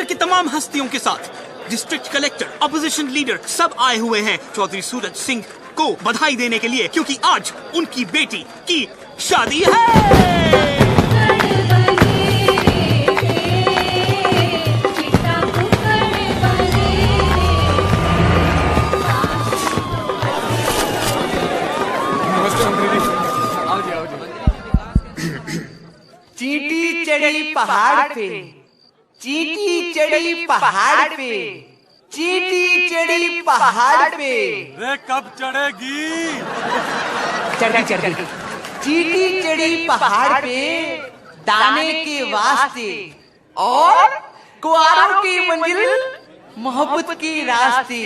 की तमाम हस्तियों के साथ डिस्ट्रिक्ट कलेक्टर, अपोजिशन लीडर सब आए हुए हैं चौधरी सूरज सिंह को बधाई देने के लिए, क्योंकि आज उनकी बेटी की शादी है। चींटी चढ़ी पहाड़ पे, चींटी चढ़ी पहाड़ पे, चींटी चढ़ी पहाड़ पे। रे कब चढ़ेगी? चढ़ चींटी चढ़ी पहाड़ पे दाने के वास्ते और कुआरों की मंजिल मोहब्बत की रास्ते।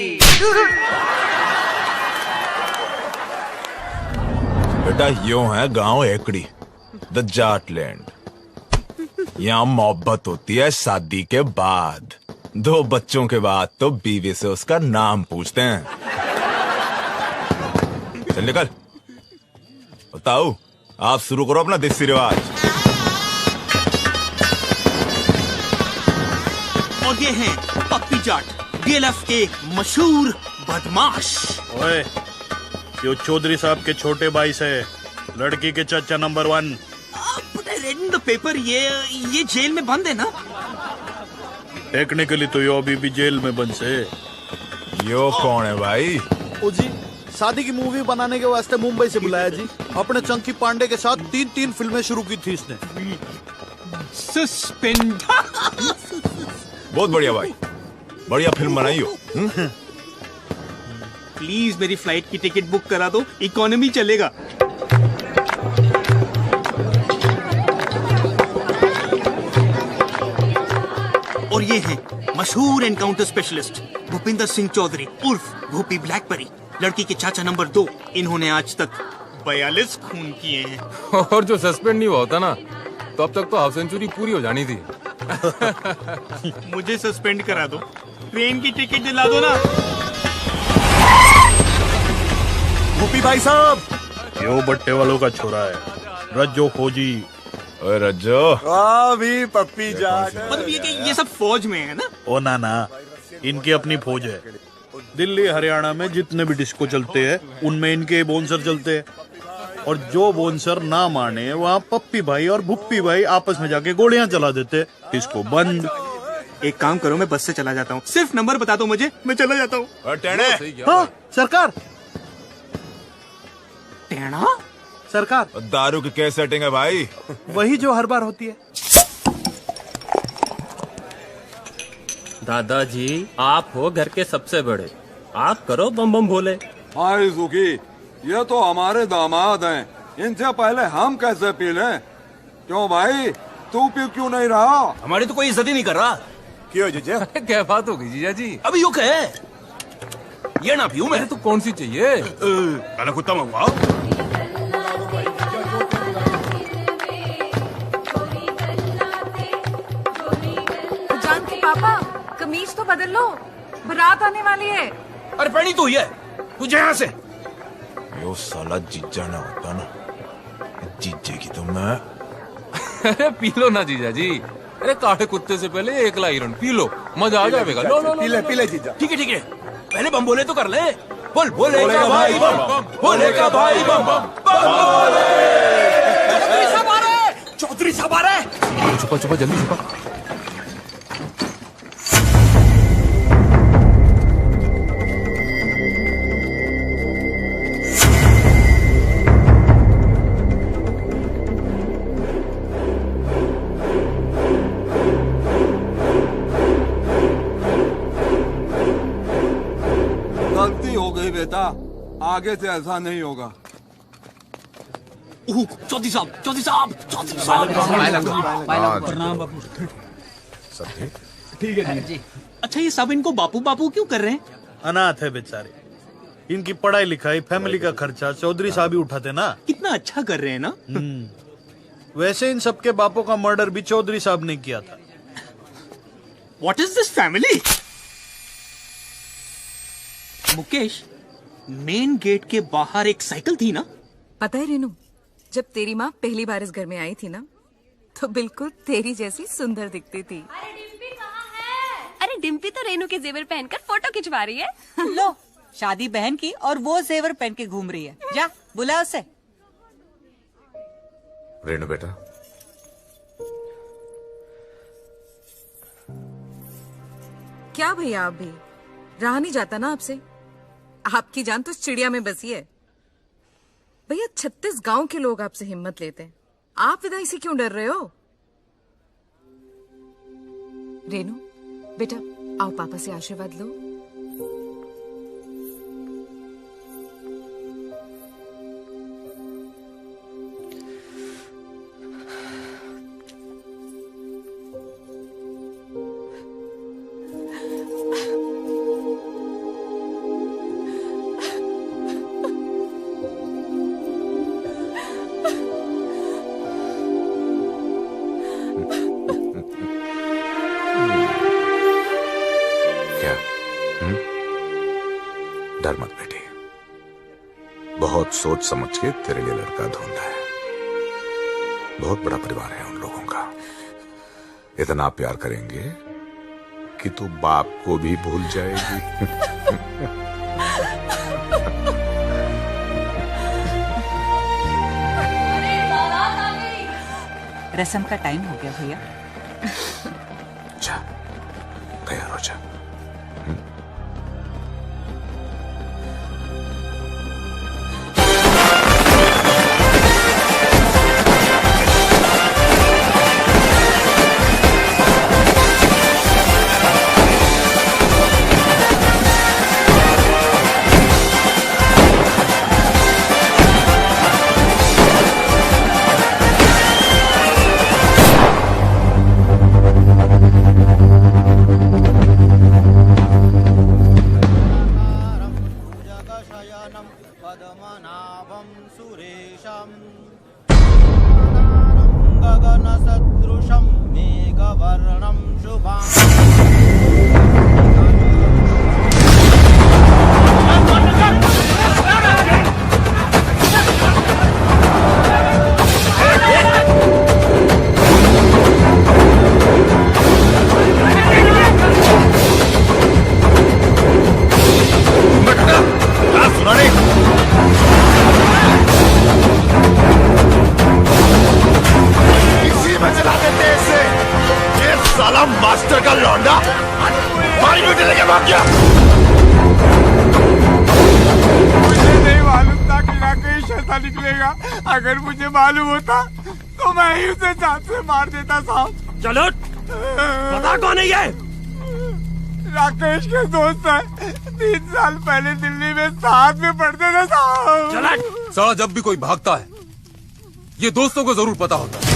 बेटा यूं है गांव एकड़ी, द जाट लैंड। यहाँ मोहब्बत होती है शादी के बाद, 2 बच्चों के बाद तो बीवी से उसका नाम पूछते हैं। चल निकल। बताओ, आप शुरू करो अपना देसी रिवाज। और ये हैं पप्पी जाट, डीएलएफ के मशहूर बदमाश। ओए, यो चौधरी साहब के छोटे भाई से लड़की के चाचा number 1। Red in the paper, ये जेल में बंद है ना? टेक्निकली तो यो अभी भी जेल में बंद से। यो कौन है भाई? ओ जी, शादी की मूवी बनाने के वास्ते मुंबई से बुलाया जी। अपने चंकी पांडे के साथ 3 फिल्में शुरू की थी इसने। सस्पेंड। बहुत बढ़िया भाई, बढ़िया फिल्म बनाई हो। प्लीज मेरी फ्लाइट की टिकट बुक करा दो, इकोनॉमी चलेगा। और ये हैं मशहूर एनकाउंटर स्पेशलिस्ट भूपिंदर सिंह चौधरी उर्फ भूपी ब्लैकबेरी, लड़की के चाचा नंबर 2। इन्होंने आज तक 42 खून किए हैं। और जो सस्पेंड नहीं हुआ होता ना, तो अब तक तो हाफ सेंचुरी पूरी हो जानी थी। मुझे सस्पेंड करा दो, ट्रेन की टिकट दिला दो ना। भूपी भाई साहब, यो बट्टे वालों का छोरा है, रज्जो फौजी। ओए रज्जो, भी पप्पी जाट। मतलब ये सब फौज में है ना? ओ ना, इनकी अपनी फौज है। दिल्ली हरियाणा में जितने भी डिस्को चलते हैं उनमें इनके बोनसर चलते हैं, और जो बोनसर ना माने वहाँ पप्पी भाई और भुप्पी भाई आपस में जाके गोलियां चला देते। डिस्को बंद। एक काम करो, मैं बस से चला जाता हूँ, सिर्फ नंबर बता दो मुझे, मैं चला जाता हूँ। हाँ सरकार, टेढ़ा सरकार, दारू की क्या सेटिंग है भाई? वही जो हर बार होती है। दादाजी, आप हो घर के सबसे बड़े, आप करो बम बम भोले। हाय सुखी, ये तो हमारे दामाद हैं, इनसे पहले हम कैसे पी लें? क्यों भाई, तू पी क्यों नहीं रहा? हमारी तो कोई इज्जत ही नहीं कर रहा। क्यों जीजा? क्या बात होगी जीजा जी? अभी यू कहे ये ना पीऊं मैं तो कौन सी चाहिए? काला कुत्ता मंगवाओ। जानकी पापा, कमीज तो बदल लो, बारात आने वाली है। अरे पहनी तो है, तुझे यहाँ से। यो साला जीजा ना होता ना, जीजे की तो मैं। अरे पी लो ना जीजा जी। अरे काले कुत्ते से पहले 1 लाइरन पी लो, मजा आ जाएगा। लो पी ले जीजा। ठीक है, पहले बम बोले तो कर ले। बोल बोले का भाई बम बम, बोले का भाई बम बम, बोले। चौधरी साहब आ रहे। छुपा जल्दी छुपा। गलती हो गई बेटा, आगे से ऐसा नहीं होगा। चौधरी साहब। प्रणाम बापू। ठीक है जी। अच्छा, ये सब इनको बापू बापू क्यों कर रहे हैं? अनाथ है बेचारे, इनकी पढ़ाई लिखाई फैमिली का खर्चा चौधरी साहब ही उठाते ना। कितना अच्छा कर रहे हैं ना। वैसे इन सबके बापों का मर्डर भी चौधरी साहब ने किया था। What is this family? Mukesh, main gate के बाहर एक साइकिल थी ना? पता है रेनू, जब तेरी माँ पहली बार इस घर में आई थी ना, तो बिल्कुल तेरी जैसी सुंदर दिखती थी। डिम्पी तो रेनू के जेवर पहनकर फोटो खिंचवा रही है। लो, शादी बहन की और वो जेवर पहन के घूम रही है। जा बुला उसे। रेनू बेटा, क्या भैया, आप भी रहा नहीं जाता ना आपसे। आपकी जान तो चिड़िया में बसी है भैया। 36 गांव के लोग आपसे हिम्मत लेते हैं, आप विदाई से क्यों डर रहे हो? रेनू बेटा, आओ पापा से आशीर्वाद लो। डर मत बेटी, बहुत सोच समझ के तेरे लिए लड़का ढूंढा है। बहुत बड़ा परिवार है उन लोगों का, इतना प्यार करेंगे कि तू बाप को भी भूल जाएगी। रस्म का टाइम हो गया भैया। जा, तैयार हो जा। मास्टर का लौंडा मारी बेटे लेके भाग गया। मुझे नहीं मालूम था कि राकेश ऐसा निकलेगा। अगर मुझे मालूम होता तो मैं ही उसे जान से मार देता साहब। चलो बता कौन है ये? राकेश के दोस्त है, 3 साल पहले दिल्ली में साथ में पढ़ते थे साहब। साला जब भी कोई भागता है ये दोस्तों को जरूर पता होता है।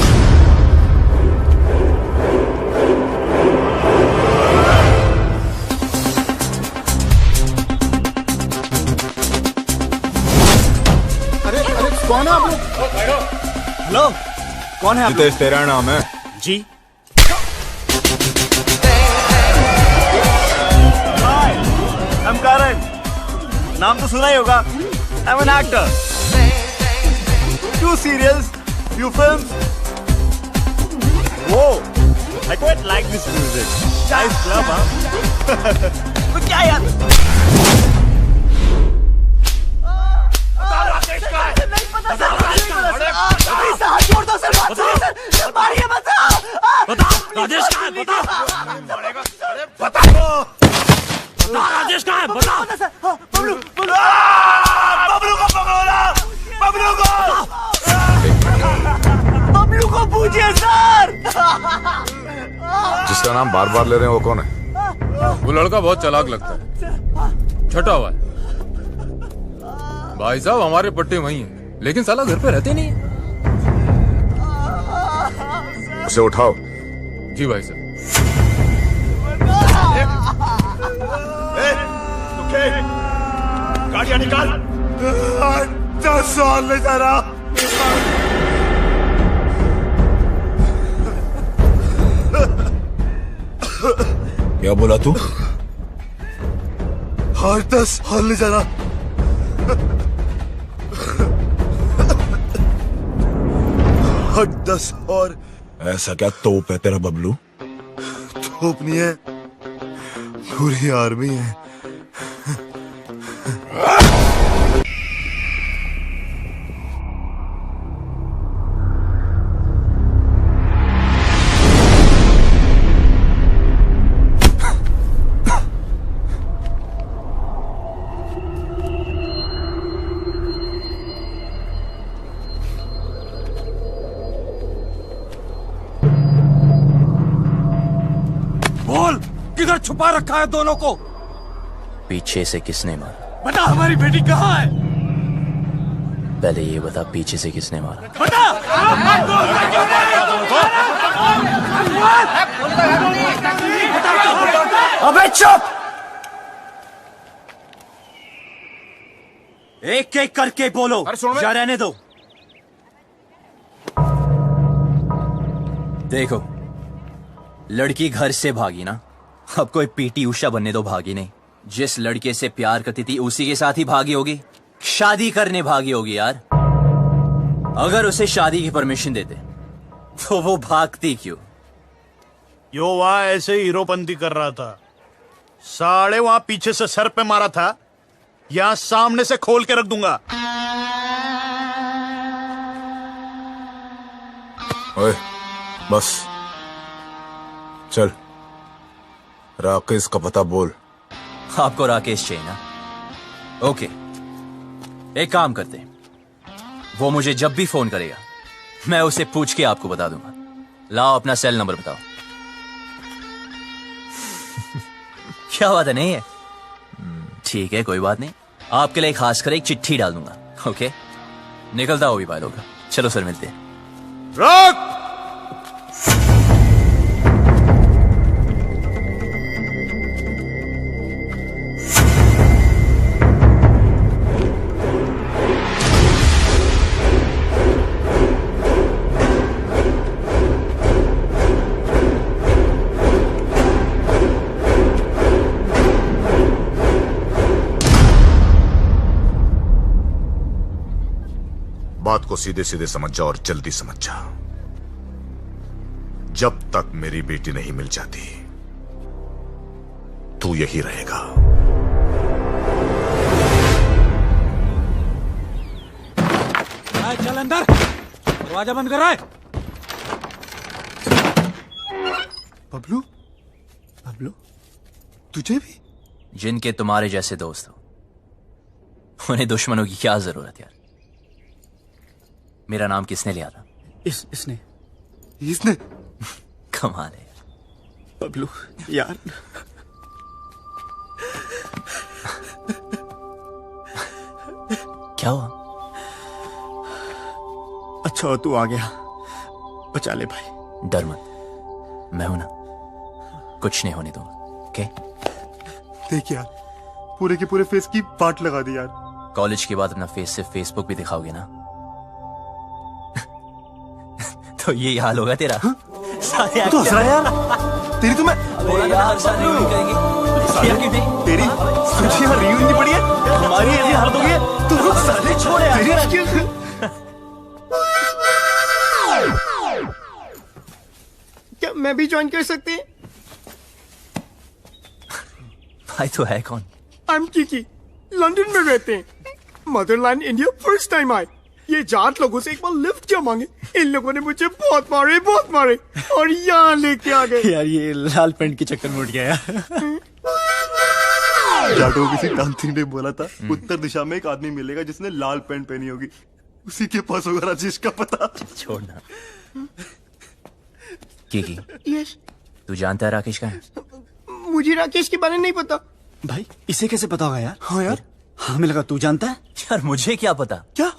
कौन है आप लोग? हेलो, कौन है आप? जितेश तेरा नाम है? जी। हाय, I'm Karan। नाम तो सुना ही होगा। I'm an actor। 2 serials, few films। Whoa, I quite like this music। Nice club, हाँ? तो क्या यार? राजेश कहाँ है? बता राजेश कहाँ है? बता। बबलू को पकड़ो, बबलू को पूछिए सर। जिसका नाम बार बार ले रहे हैं वो कौन है? वो लड़का बहुत चालाक लगता है, छटा हुआ है। भाई साहब हमारे पट्टे वही हैं, लेकिन साला घर पे रहते नहीं है। उसे उठाओ। जी भाई साहब। गाड़ियां निकाल। 10 साल ले जा रहा। क्या बोला तू? हर 10 साल ले जा रहा। हर 10 और। ऐसा क्या तोप है तेरा बबलू? तोप नहीं है, पूरी आर्मी है। बोल, किधर छुपा रखा है दोनों को? पीछे से किसने मारा? बता, हमारी बेटी कहाँ है? पहले ये बता, पीछे से किसने मारा? बता! अबे चुप! एक एक करके बोलो, या रहने दो। देखो, लड़की घर से भागी ना, अब कोई पीटी उषा बनने दो भागी नहीं। जिस लड़के से प्यार करती थी उसी के साथ ही भागी होगी, शादी करने भागी होगी यार। अगर उसे शादी की परमिशन देते तो वो भागती क्यों? यो वहां ऐसे हीरोपंती कर रहा था, साले वहां पीछे से सर पे मारा था, यहां सामने से खोल के रख दूंगा। ओए, बस चल, राकेश का पता बोल। आपको राकेश चाहिए ना? ओके, एक काम करते हैं, वो मुझे जब भी फोन करेगा मैं उसे पूछ के आपको बता दूंगा। लाओ अपना सेल नंबर बताओ। क्या बात है, नहीं है? ठीक है, कोई बात नहीं, आपके लिए खास कर एक चिट्ठी डाल दूंगा। ओके, निकलता हो भी भाई लोग। चलो सर, मिलते हैं। रोक! बात को सीधे सीधे समझ जा और जल्दी समझ जा। जब तक मेरी बेटी नहीं मिल जाती तू यही रहेगा। चल अंदर, दरवाजा बंद कर रहा है। बबलू, बबलू, तुझे भी? जिनके तुम्हारे जैसे दोस्त हो उन्हें दुश्मनों की क्या जरूरत यार? मेरा नाम किसने लिया था? इसने कमाल है बबलू यार। क्या हुआ? अच्छा तू आ गया, बचा ले भाई। डर मत, मैं हूं ना, कुछ नहीं होने दूंगा। ओके? देख यार, पूरे के पूरे फेस की पार्ट लगा दी यार। कॉलेज के बाद अपना फेस से फेसबुक भी दिखाओगे ना? तो ये हाल होगा तेरा। सारे तो हंस रहा है यार। तेरी तो मैं बोला था हर साल रियूनियन करेंगे, तेरी सोची यार, रियूनियन की पड़ी है, हमारी ऐसी हालत हो गई है। तू साले छोड़ यार। क्या मैं भी ज्वाइन कर सकती हूँ? भाई तो है कौन? आई एम किकी, लंदन में रहते हैं। मदरलैंड इंडिया फर्स्ट टाइम आए। ये जाट लोगों से एक बार लिफ्ट क्या मांगे, इन लोगों ने मुझे बहुत मारे और यहाँ लेके आ गए। यार ये लाल पेंट के चक्कर में उठ गया यार। जाटों किसी तांत्रिक ने बोला था उत्तर दिशा में एक आदमी मिलेगा जिसने लाल पेंट पहनी होगी, उसी के पास होगा राजेश का पता। छोड़ना। की यस, तू जानता है राकेश कहाँ है? मुझे राकेश के बारे में नहीं पता। भाई इसे कैसे पता होगा यार? हाँ यार, हमें लगा तू जानता है। यार मुझे क्या पता? क्या?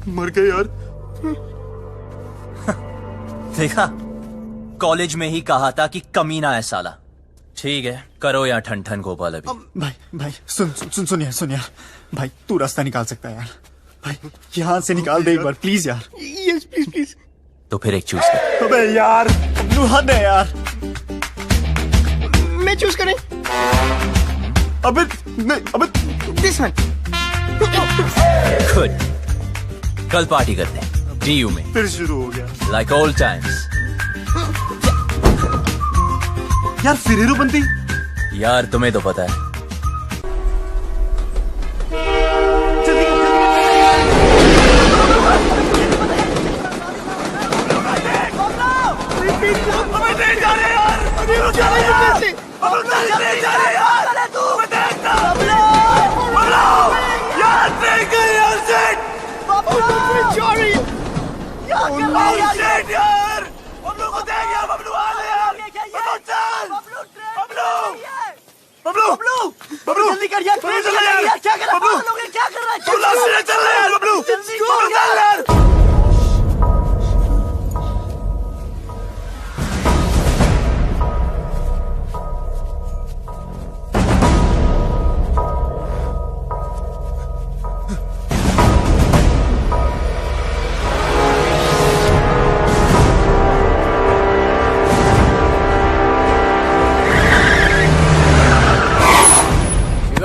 मर गए यार। देखा, कॉलेज में ही कहा था कि कमीना है साला। ठीक है, करो या ठन ठन गोपाल अभी। भाई सुन यार, भाई तू रास्ता निकाल सकता है यार। भाई यहाँ से निकाल दे एक बार प्लीज यार। Yes please. तो फिर एक चूज कर। अबे यार, हद है यार। मैं चूज करें? अबे दिस वन। गुड, कल पार्टी करते हैं डीयू में। फिर शुरू हो गया लाइक ओल्ड टाइम्स। यार फिर हीरोपंती। यार तुम्हें तो पता है। बबलू जल्दी कर यार, क्या कर रहा है? क्या कर रहा है? चल यार बबलू, जल्दी कर यार।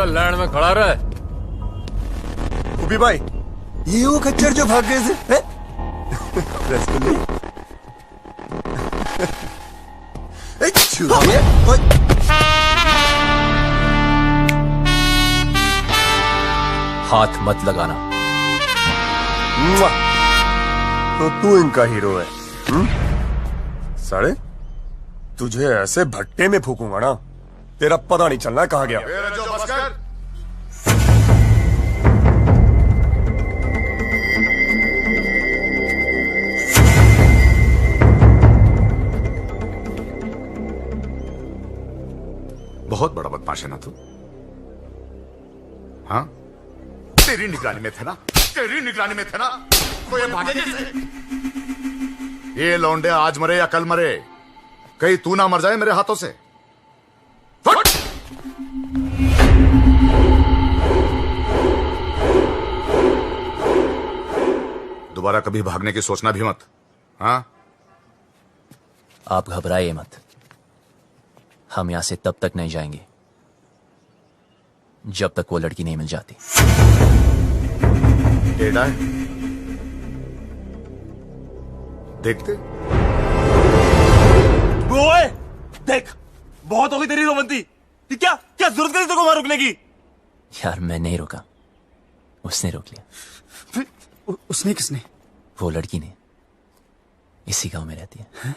लैंड में खड़ा रहा है। उबी भाई, ये वो खच्चर जो भाग गए थे। रसगुल्ले। हाथ मत लगाना। तो तू इनका हीरो है। साले तुझे ऐसे भट्टे में फूकूंगा ना, तेरा पता नहीं चलना कहाँ गया। बहुत बड़ा बदमाश है ना तू। हाँ, तेरी निगरानी में थे ना, तेरी निगरानी में थे ना, तो ये भागे कैसे? ये लौंडे आज मरे या कल मरे, कहीं तू ना मर जाए मेरे हाथों से। दोबारा कभी भागने की सोचना भी मत। हाँ, आप घबराइए मत। हम यहां से तब तक नहीं जाएंगे जब तक वो लड़की नहीं मिल जाती। टेढ़ा है, देखते। ओए, देख, बहुत हो गई तेरी रोमंती। क्या क्या जरूरत करी तेरे को वहां रुकने की? यार मैं नहीं रुका, उसने रोक लिया। उसने किसने? वो लड़की ने। इसी गांव में रहती है।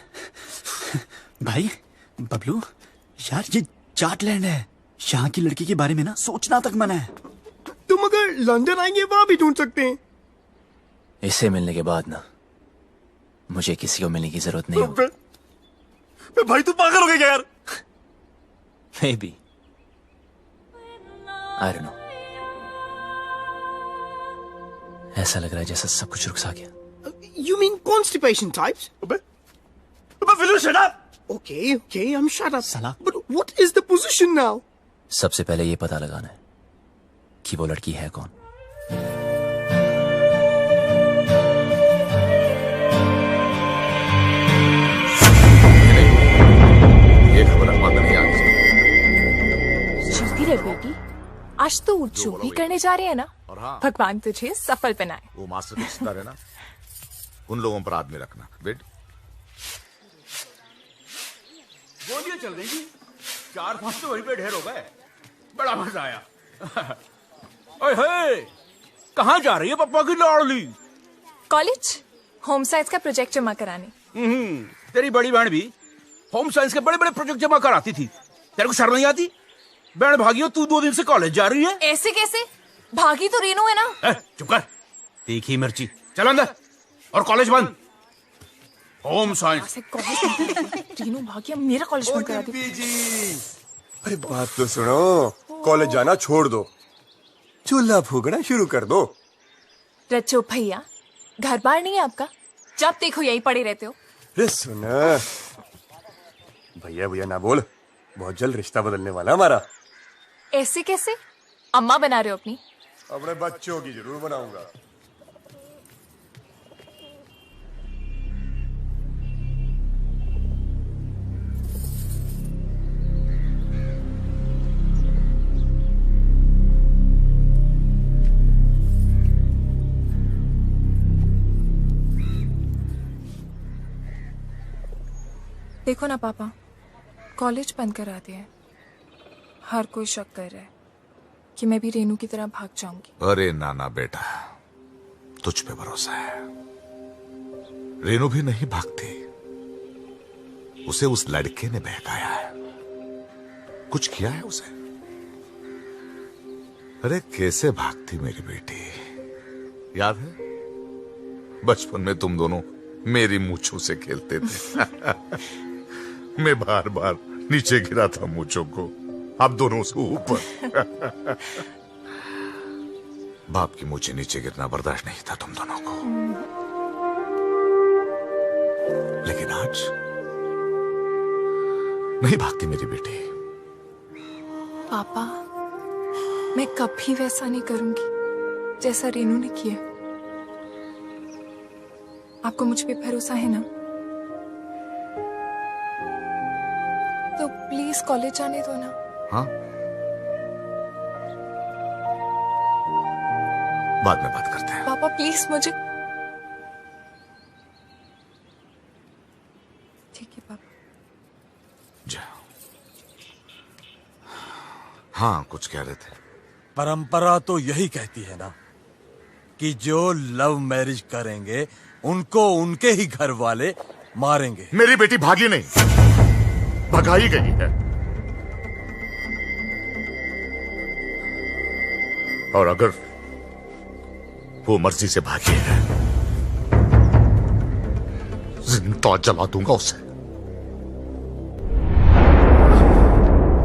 भाई बबलू, यार ये जाटलैंड है, यहाँ की लड़की के बारे में ना सोचना तक मना है। तुम अगर लंदन आएंगे वहां भी ढूंढ सकते हैं। इसे मिलने के बाद ना मुझे किसी को मिलने की जरूरत नहीं होगी। भाई तू पागल हो गया यार। Maybe. I don't know. ऐसा लग रहा है जैसा सब कुछ रुक सा गया। You mean constipation types? Will you shut up? Okay, I'm shut up. Salah. But what is the position now? सबसे पहले ये पता लगाना है कि वो लड़की है कौन। ये खबर अखबार में नहीं आनी चाहिए। जल्दी रे बेटी, आज तो जो भी करने जा रहे हैं ना, भगवान तुझे सफल बनाए। वो मास्टर के रिश्तेदार है ना, उन लोगों पर आदमी रखना। बेट गोलियां चल रही थी, 4-5 तो वहीं पे ढेर हो गए। बड़ा मजा आया। ओए, कहाँ जा रही है पप्पा की लाडली? कॉलेज होम साइंस का प्रोजेक्ट जमा कराने। तेरी बड़ी बहन भी होम साइंस के बड़े बड़े प्रोजेक्ट जमा कराती थी। तेरे को शर्म नहीं आती? बहन भागियो, तू 2 दिन से कॉलेज जा रही है। ऐसे कैसे? भागी तो रेनू है ना। चुप कर, तीखी मिर्ची। चल अंदर, और कॉलेज बंद। Home science. रेनू भागी, मेरा कॉलेज बंद करा दी। अरे बात तो सुनो, कॉलेज जाना छोड़ दो, चूल्हा फूकना शुरू कर दो। रचो भैया, घर बार नहीं है आपका? जब देखो यही पड़े रहते हो। अरे सुना, भैया भैया ना बोल, बहुत जल्द रिश्ता बदलने वाला हमारा। ऐसे कैसे? अम्मा बना रहे हो अपनी? अपने बच्चों की जरूर बनाऊंगा। देखो ना पापा, कॉलेज बंद करा दिया है। हर कोई शक कर रहा है कि मैं भी रेनू की तरह भाग जाऊंगी। अरे नाना बेटा, तुझ पे भरोसा है। रेनू भी नहीं भागती, उसे उस लड़के ने बहकाया है। कुछ किया है उसे? अरे कैसे भागती मेरी बेटी, याद है बचपन में तुम दोनों मेरी मूंछों से खेलते थे। मैं बार बार नीचे गिरा था मूंछों को, आप दोनों से ऊपर। बाप की मूंछें नीचे गिरना बर्दाश्त नहीं था तुम दोनों को। लेकिन आज नहीं भागती मेरी बेटी। पापा, मैं कभी वैसा नहीं करूंगी जैसा रेनू ने किया। आपको मुझ पे भरोसा है ना? तो प्लीज कॉलेज जाने दो ना। हाँ, बाद में बात करते हैं। पापा प्लीज मुझे। ठीक है पापा। जाओ। हाँ, कुछ कह रहे थे? परंपरा तो यही कहती है ना कि जो लव मैरिज करेंगे उनको उनके ही घर वाले मारेंगे। मेरी बेटी भागी नहीं, भगाई गई है। और अगर वो मर्जी से भागी है, जिंदा जला दूंगा उसे।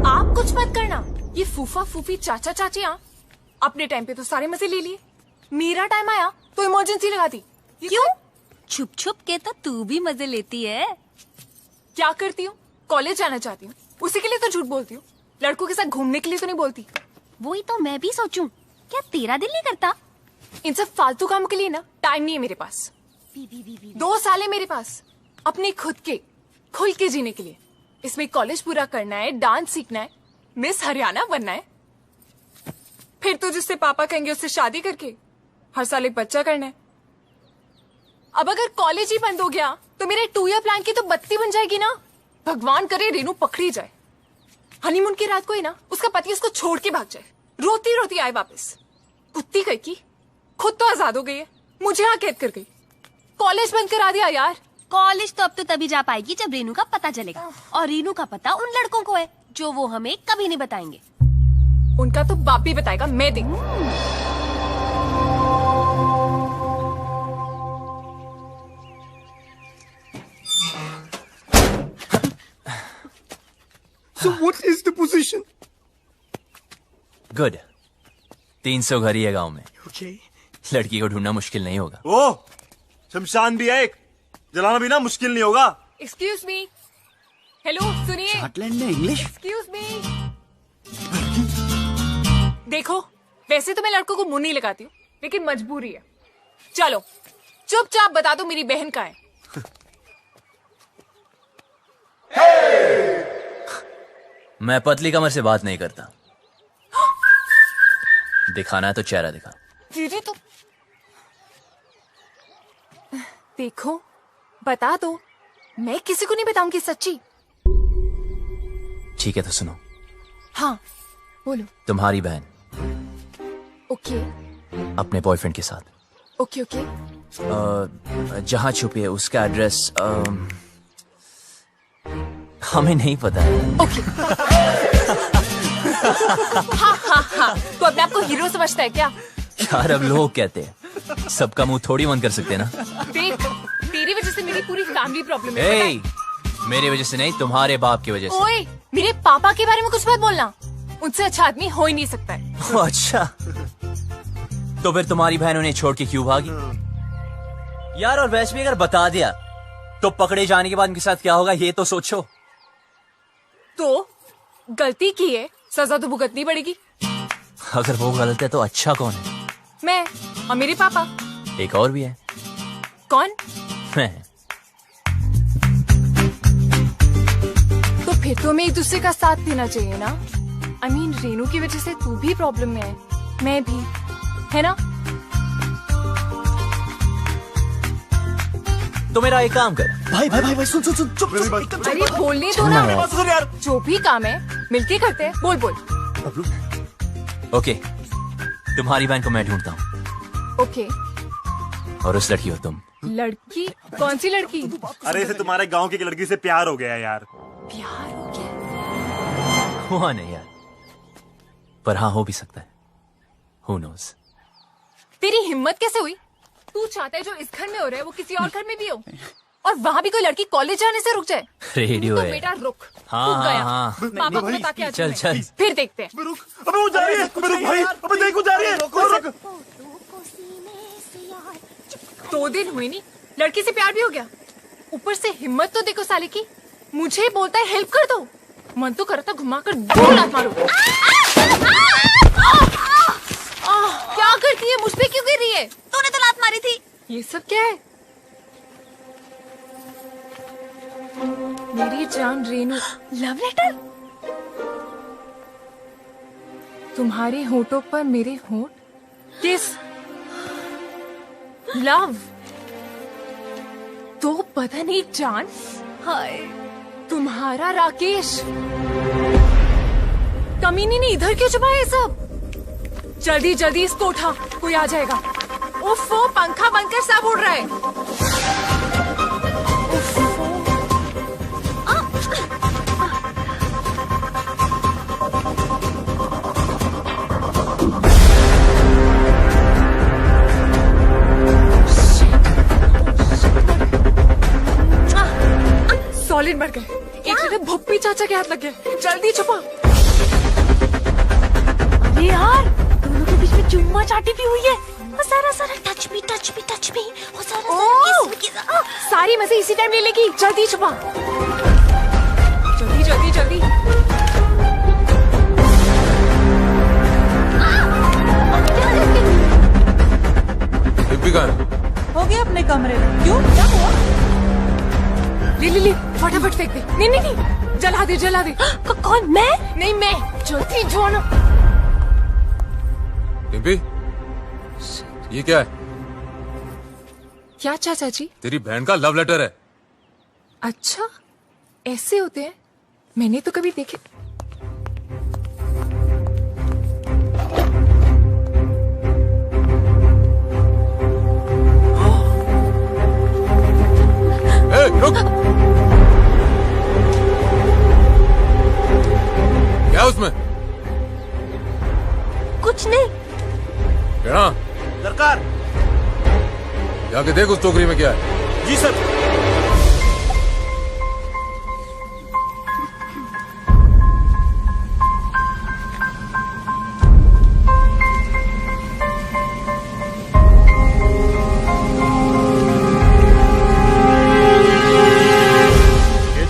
आप कुछ मत करना। ये फूफा फूफी चाचा चाचियां अपने टाइम पे तो सारे मजे ले लिए। मेरा टाइम आया तो इमरजेंसी लगा दी। क्यों? छुप छुप के तो तू भी मजे लेती है। क्या करती हूँ? कॉलेज जाना चाहती हूँ, उसी के लिए तो झूठ बोलती हूँ। लड़कों के साथ घूमने के लिए तो नहीं बोलती। वही तो मैं भी सोचूं, क्या तेरा दिल नहीं करता? इन सब फालतू काम के लिए ना टाइम नहीं है मेरे पास। 2 साल है मेरे पास अपने खुद के खुल के जीने के लिए। इसमें कॉलेज पूरा करना है, डांस सीखना है, मिस हरियाणा बनना है, फिर तो जिससे पापा कहेंगे उससे शादी करके हर साल एक बच्चा करना है। अब अगर कॉलेज ही बंद हो गया तो मेरे 2 ईयर प्लान की तो बत्ती बन जाएगी ना। भगवान करे रेनू पकड़ी जाए, हनीमून की रात को ही ना उसका पति उसको छोड़ के भाग जाए, रोती रोती आए वापस। कुत्ती कह की खुद तो आजाद हो गई है, मुझे यहाँ कैद कर गई। कॉलेज बंद करा दिया यार। कॉलेज तो अब तो तभी जा पाएगी जब रेनू का पता चलेगा, और रेनू का पता उन लड़कों को है जो वो हमें कभी नहीं बताएंगे। उनका तो बाप भी बताएगा, मैं देखूं। So what is the position? Good. 300 घर ही है गांव में। Okay. लड़की को ढूंढना मुश्किल नहीं होगा। ओ, शमशान भी है एक, जलाना भी ना मुश्किल नहीं होगा। एक्सक्यूज मी, हेलो सुनिए। स्कॉटलैंड में इंग्लिश? Excuse me. देखो, वैसे तो मैं लड़कों को मुंह नहीं लगाती हूँ, लेकिन मजबूरी है। चलो चुपचाप बता दो मेरी बहन कहाँ है। मैं पतली कमर से बात नहीं करता। दिखाना है तो चेहरा दिखा। दीदी तो देखो, बता दो, मैं किसी को नहीं बताऊंगी सच्ची। ठीक है तो सुनो। हाँ बोलो। तुम्हारी बहन ओके अपने बॉयफ्रेंड के साथ ओके ओके जहाँ छुपी है उसका एड्रेस हमें नहीं पता है। ओके हाँ हाँ हाँ, तो अपने आप को हीरो समझता है क्या? यार अब लोग कहते हैं, सबका मुंह थोड़ी बंद कर सकते हैं ना। देख, तेरी वजह से मेरी पूरी फैमिली प्रॉब्लम है। ए, मेरी वजह से नहीं, तुम्हारे बाप की वजह से। ओए, मेरे पापा के बारे में कुछ मत बोलना, उनसे अच्छा आदमी हो ही नहीं सकता है। अच्छा, तो फिर तुम्हारी बहन उन्हें छोड़ के क्यों भागी? यार और वैसे भी अगर बता दिया तो पकड़े जाने के बाद उनके साथ क्या होगा ये तो सोचो। तो गलती की है, सजा तो भुगतनी पड़ेगी। अगर वो गलत है तो अच्छा कौन है? मैं और मेरे पापा। एक और भी है। कौन? मैं। तो फिर तो हमें एक दूसरे का साथ देना चाहिए ना। I mean, रेनू की वजह से तू भी प्रॉब्लम में है, मैं भी, है ना? तो मेरा एक काम कर। भाई भाई भाई भाई सुन सुन सुन चुप चुप एकदम चुप। अरे बोलने दो सुनना ना यार। जो भी काम है मिलके करते हैं। बोल बोल। ओके, तुम्हारी बहन को मैं ढूंढता हूँ ओके। और उस लड़की हो तुम। लड़की? कौन सी लड़की? अरे इसे तुम्हारे गांव की एक लड़की से प्यार हो गया यार। प्यार हो गया? हुआ नहीं यार, पर हाँ हो भी सकता है। Who knows? तेरी हिम्मत कैसे हुई? तू चाहता है जो इस घर में हो रहा है वो किसी और घर में भी हो, और वहाँ भी कोई लड़की कॉलेज जाने से रुक जाए? रेडियो तो है। बेटा रुक। हाँ, रुक हाँ, गया। हाँ। पापा को बता के आ चल, जाऊँ मैं। चल। फिर देखते हैं। अबे वो जा रही है, अबे रुक भाई, अबे देख वो जा रही है। रुक। 2 दिन हुए नहीं, लड़की से प्यार भी हो गया। ऊपर से हिम्मत तो देखो साले की। मुझे बोलता है हेल्प कर दो, मन तो करता घुमा कर 2 लात मारो। क्या करती है? मुझ पे क्यों गिर रही है? तूने तो लात मारी थी। ये सब क्या है? मेरी जान रेनू। Love letter? तुम्हारे होठों पर मेरे होठ? किस? लव? तो पता नहीं जान। हाय तुम्हारा राकेश। कमीनी ने इधर क्यों छुपाया ये सब? जल्दी जल्दी इसको उठा, कोई आ जाएगा। उफ, वो पंखा बनकर सब उड़ रहा है। उफ, सॉलिड मर गए। एक जगह भुप्पी चाचा के हाथ लग गए। जल्दी छुपा। अरे यार, दोनों के बीच में चुम्मा चाटी भी हुई है। वो सारा सारा टच मी वो सारा किस सारी मजे इसी टाइम ले लेगी। जल्दी छुपा, जल्दी जल्दी जल्दी। डिब्बी कहाँ है? हो गया अपने कमरे में। क्यों, क्या हुआ? ले फटाफट फेंक दे। नहीं नहीं नहीं, जला दे जला दे। कौन? मैं? नहीं मैं। जल्दी जो ना। डिब्बी, ये क्या है? क्या चाचा जी? तेरी बहन का लव लेटर है। अच्छा, ऐसे होते हैं? मैंने तो कभी देखे। रुक। क्या उसमें? कुछ नहीं। क्या? सरकार। जाके देख उस टोकरी में क्या है। जी सर।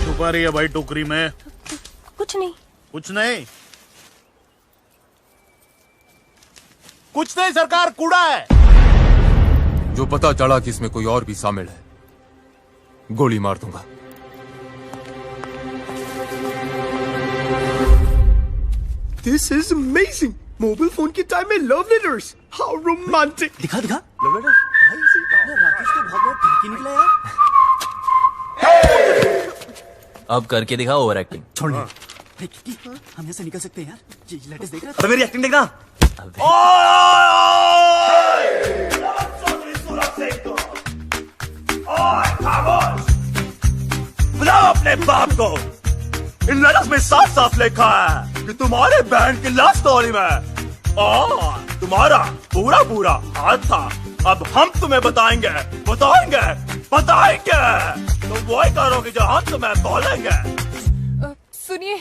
छुपा रही है भाई टोकरी में? कुछ नहीं। कुछ नहीं? कुछ नहीं सरकार, कूड़ा है। जो पता चला कि इसमें कोई और भी शामिल है, गोली मार दूंगा। This is amazing. Mobile phone के टाइम में लव लेटर्स। How romantic. दिखा दिखा। Love letter? भाई से राकेश तो बहुत ठहकी निकला यार। अब करके दिखा ओवर एक्टिंग। छोड़ हम यहाँ से निकल सकते हैं यार। ये लेटेस्ट देख रहा अबे मेरी एक्टिंग देखना। बुलाओ अपने बाप को। इन लेटर्स में साफ साफ लिखा है कि तुम्हारे बहन की लव स्टोरी में तुम्हारा पूरा पूरा हाथ था। अब हम तुम्हें बताएंगे बताएंगे बताएंगे। तुम वही करोगे जो हम तुम्हें बोलेंगे। सुनिए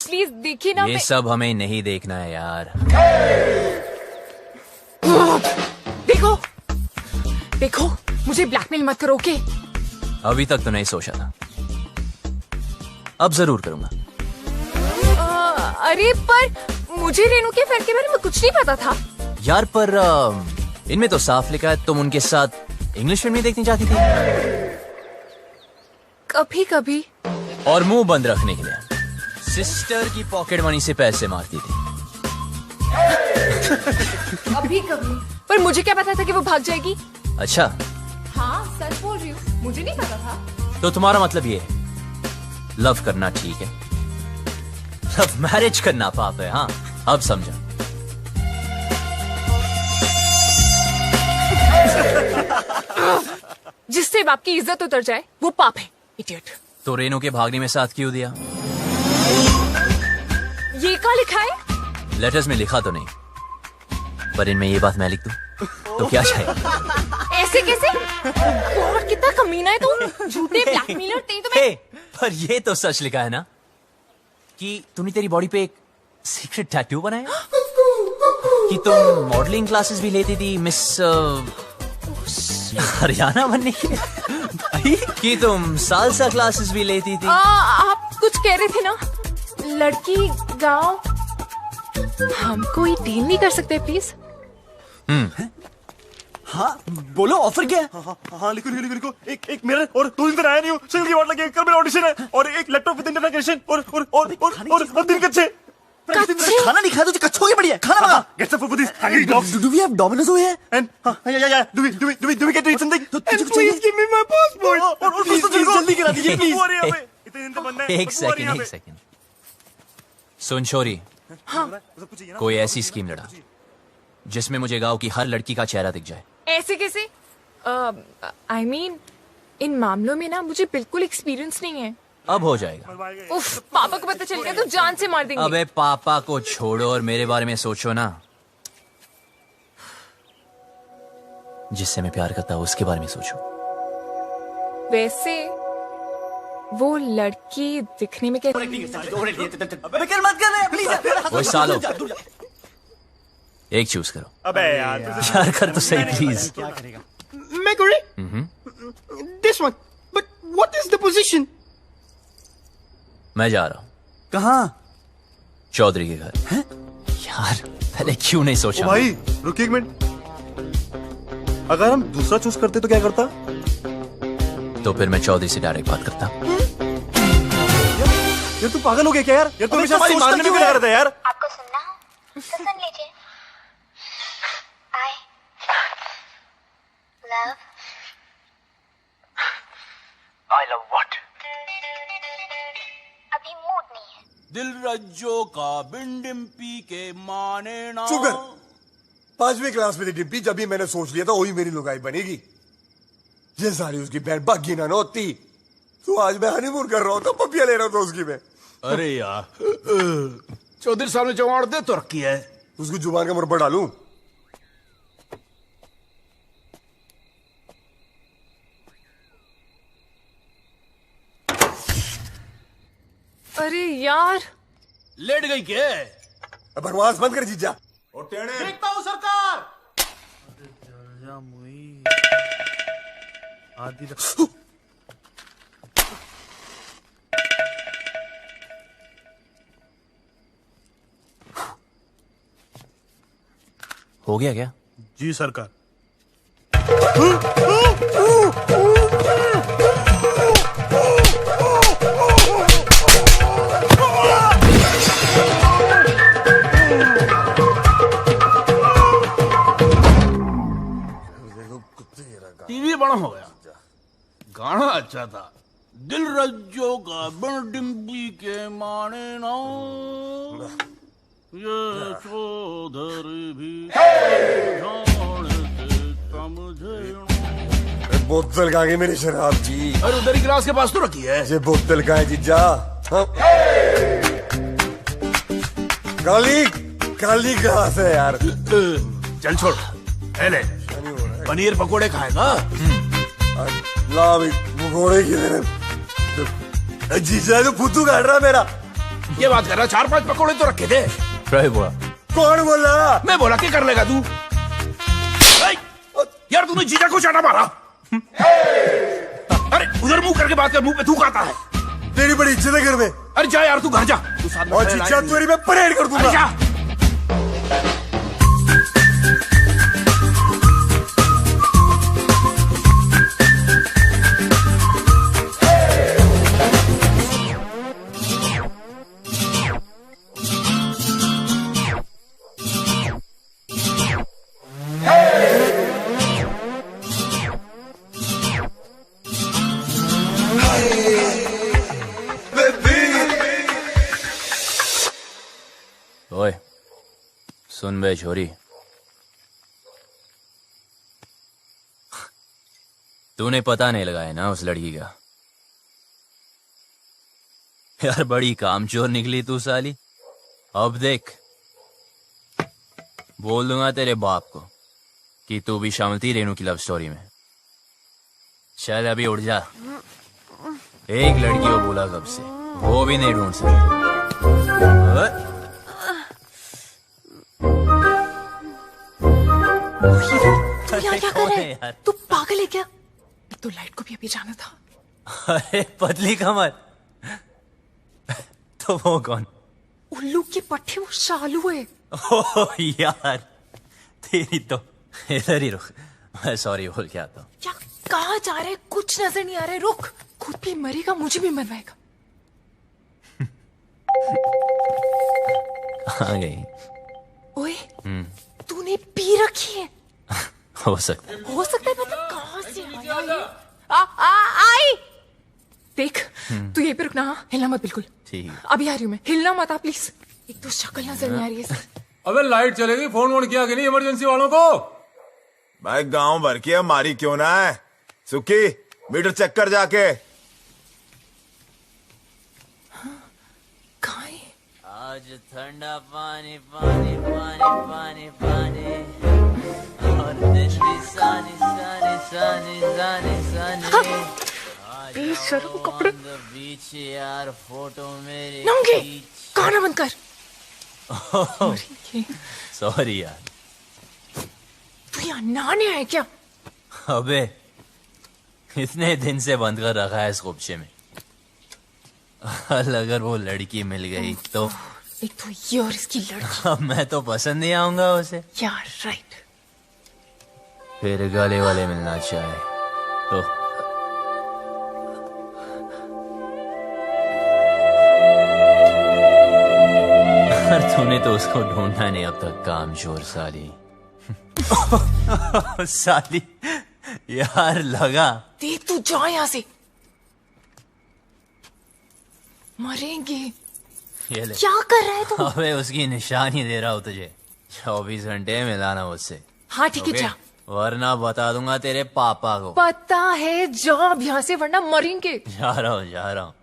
प्लीज, देखिए ना। ये सब हमें नहीं देखना है यार। देखो देखो, मुझे ब्लैकमेल मत करो। ओके? अभी तक तो नहीं सोचा था, अब जरूर करूंगा। अरे पर मुझे रेनू के अफेयर के बारे में कुछ नहीं पता था यार। पर इनमें तो साफ लिखा है तुम उनके साथ इंग्लिश फिल्म देखनी चाहती थी। कभी कभी। और मुंह बंद रखने के लिए सिस्टर की पॉकेट मनी से पैसे मारती थी। कभी कभी। पर मुझे क्या पता था कि वो भाग जाएगी। अच्छा, हाँ सच बोल रही हूँ। मुझे नहीं पता था। तो तुम्हारा मतलब ये है लव करना ठीक है, लव मैरिज करना पाप है। हाँ अब समझा। जिससे बाप की इज्जत उतर जाए वो पाप है, इडियट। तो रेनू के भागने में साथ क्यों दिया? ये क्या लिखा है? लेटर्स में लिखा तो नहीं, पर इनमें ये बात मैं लिख दूं तो क्या चाहिए? ऐसे कैसे? और कितना कमीना है तू, झूठे ब्लैकमेलर। तेरी तो मैं पर ये तो सच लिखा है ना कि तूने तेरी बॉडी पे एक सीक्रेट टैटू बनाया, कि तुम मॉडलिंग क्लासेस भी लेती थी मिस हरियाणा बनने के लिए, कि तुम सालसा क्लासेस भी लेती थी। आप कुछ कह रहे थे ना, लड़की गांव। हम कोई डील नहीं कर सकते प्लीज? हाँ बोलो, ऑफर क्या है? हाँ लिखो लिखो लिखो। एक मिरर और 2 दिन तक आया नहीं हूँ, सिंगल की वाट लगी, कल मेरा ऑडिशन है, और एक लैपटॉप विद इंटरनेट कनेक्शन, और 3 कच्चे। खाना नहीं खाया तो कच्छों की बढ़िया खाना मंगा। Get some food for these hungry dogs. Do we have Domino's over here? And yeah. Do we get to eat something? And please give me my passport. और please जल्दी करा दीजिए प्लीज। इतने दिन तक बनना है। एक सेकंड सुन छोरी, कोई ऐसी स्कीम लड़ा जिसमें मुझे गांव की हर लड़की का चेहरा दिख जाए। ऐसे कैसे? I mean, इन मामलों में ना मुझे बिल्कुल एक्सपीरियंस नहीं है। अब हो जाएगा। उफ, पापा को पता चल गया तो जान से मार देंगे। अबे पापा को छोड़ो और मेरे बारे में सोचो ना। जिससे मैं प्यार करता हूँ उसके बारे में सोचो। वैसे वो लड़की दिखने में कैसी? वो सालो एक चूज करो। अबे यार कर तो सही प्लीज। मैं करूँ? This one. But what is the position? मैं जा रहा हूँ। कहाँ? चौधरी के घर। हैं? यार पहले क्यों नहीं सोचा? भाई रुकिए एक मिनट, अगर हम दूसरा चूज करते तो क्या करता? तो फिर मैं चौधरी से डायरेक्ट बात करता। यार तू पागल हो गया क्या यार? यार तू हमेशा हमारी मारने में क्या करता है यार? आपको सुनना हो तो सुन लीजिए। I love what? अभी मूड नहीं है। दिल रज्जो का बिन डिम्पी के माने ना। चुप कर। 5वीं क्लास में थी डिम्पी, जब भी मैंने सोच लिया था वही मेरी लुगाई बनेगी। ये सारी उसकी बहन बागी ना होती तो आज मैं हनीमून कर रहा हूँ, तो पपिया ले रहा था उसकी मैं। अरे यार चौधरी साहब ने जवान दे तो रखी है, उसको जुबान का मुरब्बा डालूं? अरे यार लेट गई क्या? बकवास बंद कर जीजा। देखता हूँ सरकार। हो गया क्या? जी सरकार। टीवी बड़ा हो गया, गाना अच्छा था। दिल रज्जो का बिन डिम्पी के माने ना, ये चौधरी भी बोतल कहाँ गई मेरी शराब जी? अरे उधर ही गिलास के पास तो रखी है। ये बोतल कहाँ है जीजा? हाँ? काली काली कहाँ से यार? चल छोड़, पहले पनीर पकोड़े खाएगा? ला भी पकोड़े की तरह। जीजा तो फुद्दू काट रहा मेरा। ये बात कर रहा, 4-5 पकोड़े तो रखे थे। बोला कौन बोला? मैं बोला क्या कर लेगा तू? यार तूने जीजा को चाटा मारा। अरे उधर मुंह करके बात कर, मुंह पे थूक आता है। तेरी बड़ी इज्जत है घर में। अरे जा यार तू घर जा, तू साथ में और जीजा तेरी मैं परेड कर दूंगा। जा। सुन बे छोरी, तूने पता नहीं लगाया ना उस लड़की का? यार बड़ी कामचोर निकली तू साली। अब देख, बोल दूंगा तेरे बाप को कि तू भी शामिल थी रेनू की लव स्टोरी में। चल अभी उठ जा। एक लड़की को बोला कब से, वो भी नहीं ढूंढ सकती। तू यहाँ क्या कर रहा है? तू पागल है क्या? तो लाइट को भी अभी जाना था। अरे पतली कमर, तो वो कौन? उल्लू की पट्टी, वो शालू है। ओह यार, तेरी तो। इधर ही रुक, मैं सॉरी बोल के आता हूँ। क्या कहाँ जा रहे? कुछ नजर नहीं आ रहा है। रुक, खुद भी मरेगा, मुझे भी मरवाएगा। आ गई। ओए, तूने पी रखी है? हो सकता है। हो सकता है मतलब कहाँ से आया ये? आई देख, तू यहीं पे रुकना। हाँ, हिलना मत बिल्कुल। ठीक है। अभी आ रही हूँ मैं, हिलना मत आप प्लीज। एक तो शक्ल नजर नहीं आ रही है। अबे लाइट चलेगी, फोन वोन किया कि नहीं इमरजेंसी वालों को? भाई गांव भर की हमारी क्यों ना है? सुखी, मीटर चेक कर जाके। आज ठंडा पानी पानी पानी पानी पानी, और दिन भी सानी सानी सानी सानी सानी। बेशर्म कपड़े। बीच यार फोटो मेरे नंगे, गाना बंद कर। सॉरी यार। तू यहाँ नहाने आया क्या? अबे इतने दिन से बंद कर रखा है इस खुपचे में। अगर वो लड़की मिल गई तो। एक तो ये और इसकी लड़की। अब मैं तो पसंद नहीं आऊंगा उसे। यार राइट। फिर गले वाले मिलना चाहे तो। तूने तो उसको ढूंढा नहीं अब तक, कामचोर साली। साली यार लगा। देख तू जा यहाँ से, मरेंगे। ये ले। क्या कर रहा है तू? अबे उसकी निशानी दे रहा हूँ तुझे। 24 घंटे मिलाना मुझसे। हाँ ठीक है जा, वरना बता दूंगा तेरे पापा को। पता है, जा अब यहाँ से वरना मरेंगे। जा रहा हूँ।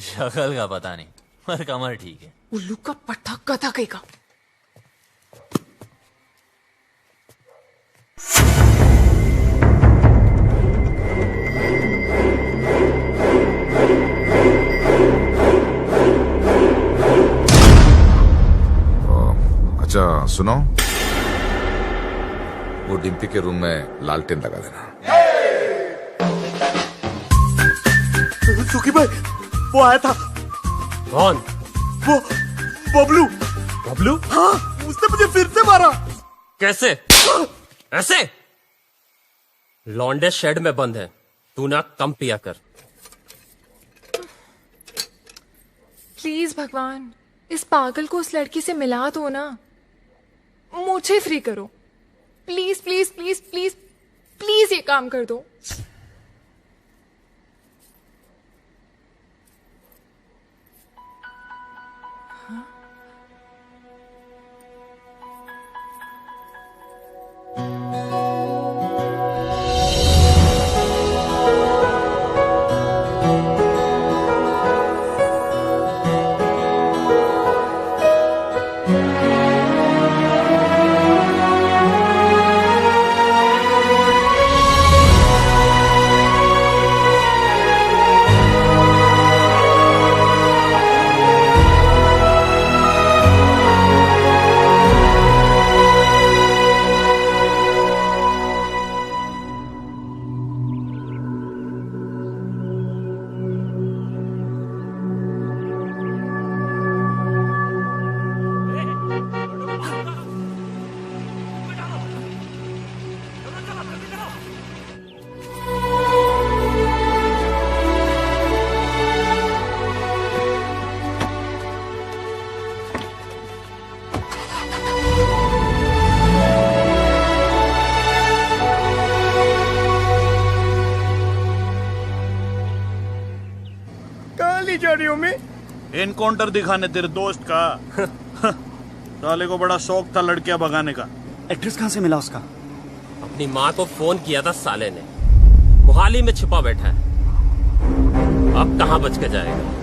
शक्ल का पता नहीं, पर कमर ठीक है। उल्लू का पट्टा गधा कहेगा। अच्छा सुनो, वो डिम्पी के रूम में लालटेन लगा देना। सुखी भाई, वो आया था। कौन? वो बबलू। बबलू? हाँ, उसने मुझे फिर से मारा। कैसे? ऐसे? लौंडे शेड में बंद है, तू ना कम पिया कर। प्लीज भगवान, इस पागल को उस लड़की से मिला दो ना। मुझे फ्री करो please please please please please, ये काम कर दो। एनकाउंटर दिखाने तेरे दोस्त का। साले को बड़ा शौक था लड़कियां भगाने का। एड्रेस कहाँ से मिला उसका? अपनी माँ को फोन किया था साले ने, मोहाली में छिपा बैठा है। अब कहाँ बच के जाएगा?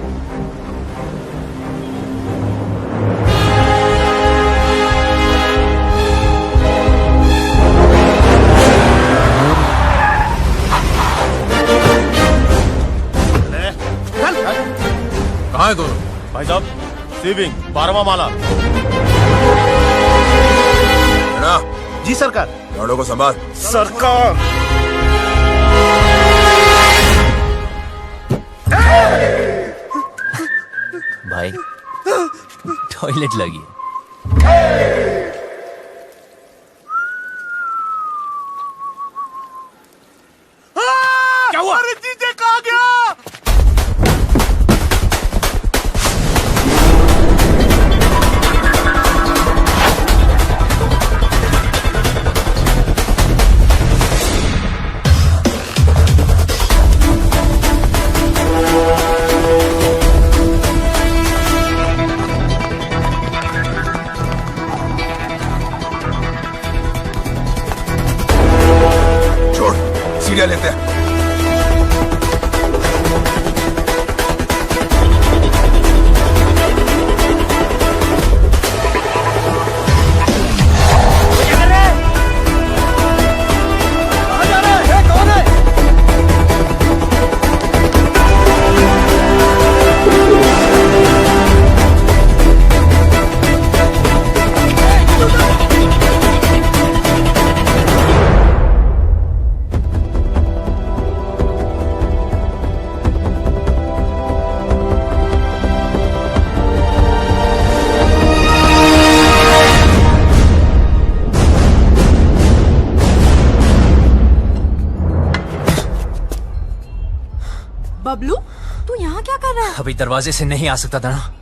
कहाँ है दोनों? भाई साहब, सीविंग 12वां माला। जी सरकार। गाड़ों को संभाल। सरकार। भाई टॉयलेट लगी है। क्या हुआ? अरे जीजे कहाँ गया? छोड़, सीढ़ियाँ लेते हैं। बबलू, तू यहाँ क्या कर रहा है? अभी दरवाजे से नहीं आ सकता था ना।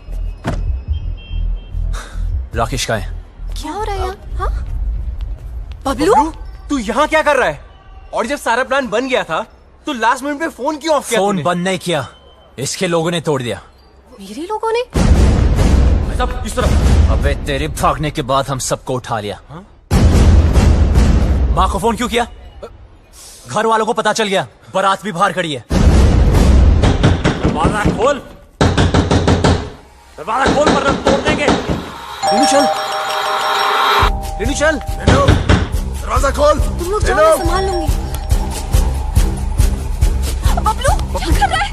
राकेश का है। क्या हो रहा है यहाँ? हाँ? बबलू, तू यहाँ क्या कर रहा है? और जब सारा प्लान बन गया था तो लास्ट मिनट पे फोन क्यों ऑफ किया? फोन बंद नहीं किया, इसके लोगों ने तोड़ दिया। मेरे लोगों ने? सब इस तरफ। अबे तेरे भागने के बाद हम सबको उठा लिया। माँ को फोन क्यों किया? घर वालों को पता चल गया, बारात भी बाहर खड़ी है। दरवाजा खोल, दरवाजा खोल वरना तोड़ देंगे। रेनू चल, रेनू चल। रेनू, दरवाजा खोल। तुम लोग जाओ, मैं संभाल लूंगी। बबलू, क्या कर रहा है?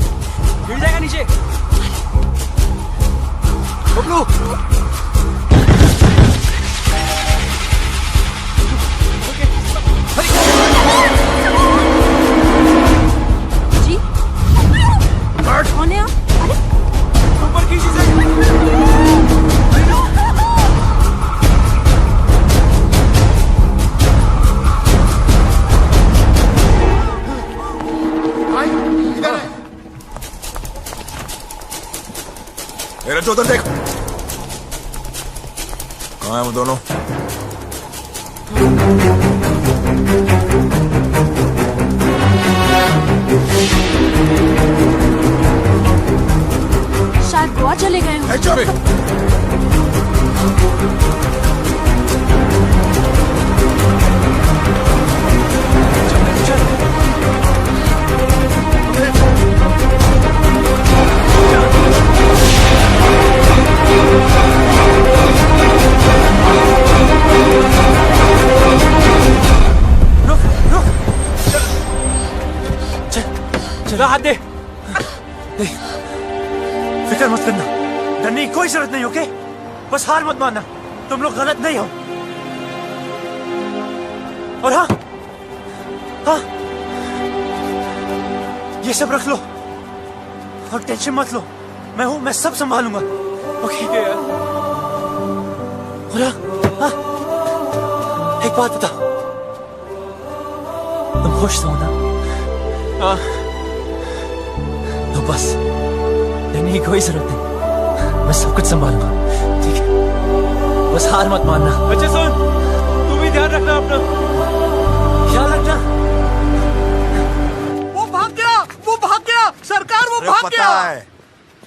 गिर जाएगा नीचे। बबलू, जी कौन है आप? अरे ऊपर की चीजें। मेरा जो उधर देख। कहाँ है वो दोनों? शायद गोवा चले गए हों। चला हाथ दे। फिक्र मत करना, डरने की कोई जरूरत नहीं, ओके? बस हार मत मानना, तुम लोग गलत नहीं हो। और हाँ हाँ, ये सब रख लो और टेंशन मत लो, मैं हूं, मैं सब संभालूंगा, ओके? और हाँ, एक बात बता, तुम खुश हो ना? हाँ। तो बस डरने की कोई जरूरत नहीं, मैं सब कुछ संभालूंगा, ठीक है? बस हार मत मानना। बच्चे सुन, तू भी ध्यान रखना अपना, ख्याल रखना। वो भाग गया सरकार, वो भाग गया।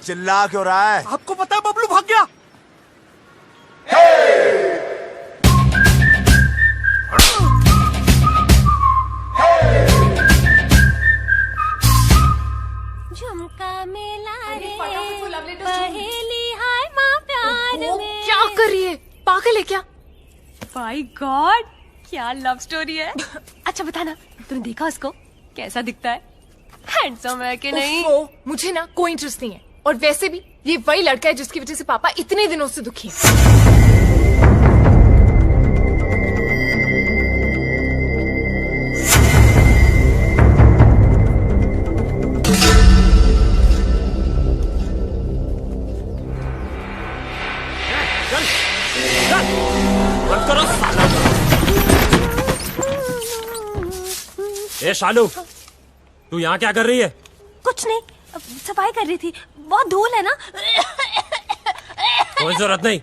चिल्ला क्यों रहा है? आपको पता है बबलू भाग गया। झुमका मेला रे पहेली हाय माँ प्यार में। क्या कर रही है? पागल है क्या? माय गॉड, क्या लव स्टोरी है। अच्छा बताना, तूने देखा उसको? कैसा दिखता है? हैंडसम है कि नहीं? मुझे ना कोई इंटरेस्ट नहीं है, और वैसे भी ये वही लड़का है जिसकी वजह से पापा इतने दिनों से दुखी हैं। ए शालू, तू यहाँ क्या कर रही है? कुछ नहीं, सफाई कर रही थी। बहुत धूल है ना। कोई जरूरत नहीं,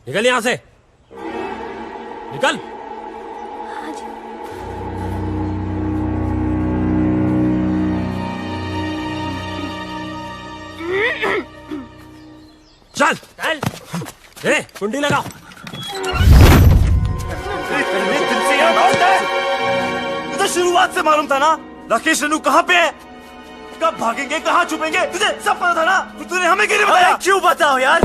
निकल यहाँ से, निकल। चल चल, ए कुंडी लगाओ। तुझे शुरुआत से मालूम था ना राकेश रेनू कहाँ पे है, कब भागेंगे, कहाँ छुपेंगे, तुझे सब पता था ना, फिर तूने हमें क्यों नहीं बताया? क्यों बताओ यार,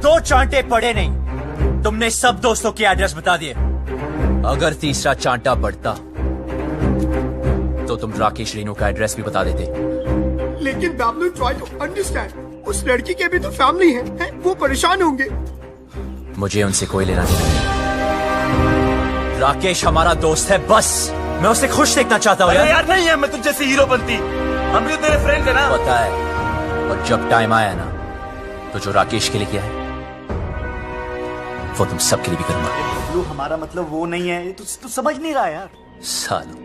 दो चांटे पड़े नहीं, तुमने सब दोस्तों के एड्रेस बता दिए। अगर तीसरा चांटा पड़ता तो तुम राकेश रेनू का एड्रेस भी बता देते। लेकिन बाबलू, ट्राई टू अंडरस्टैंड, उस लड़की के भी तो फैमिली है, वो परेशान होंगे। मुझे उनसे कोई लेना नहीं। राकेश हमारा दोस्त है, बस मैं उसे खुश देखना चाहता हूँ। यार नहीं है, मैं तुझ जैसी हीरो बनती, हम भी तो तेरे फ्रेंड है ना। पता है, और जब टाइम आया ना तो जो राकेश के लिए किया है वो तुम सबके लिए भी करूंगा। हमारा मतलब वो नहीं है, तू समझ नहीं रहा यार। सालों,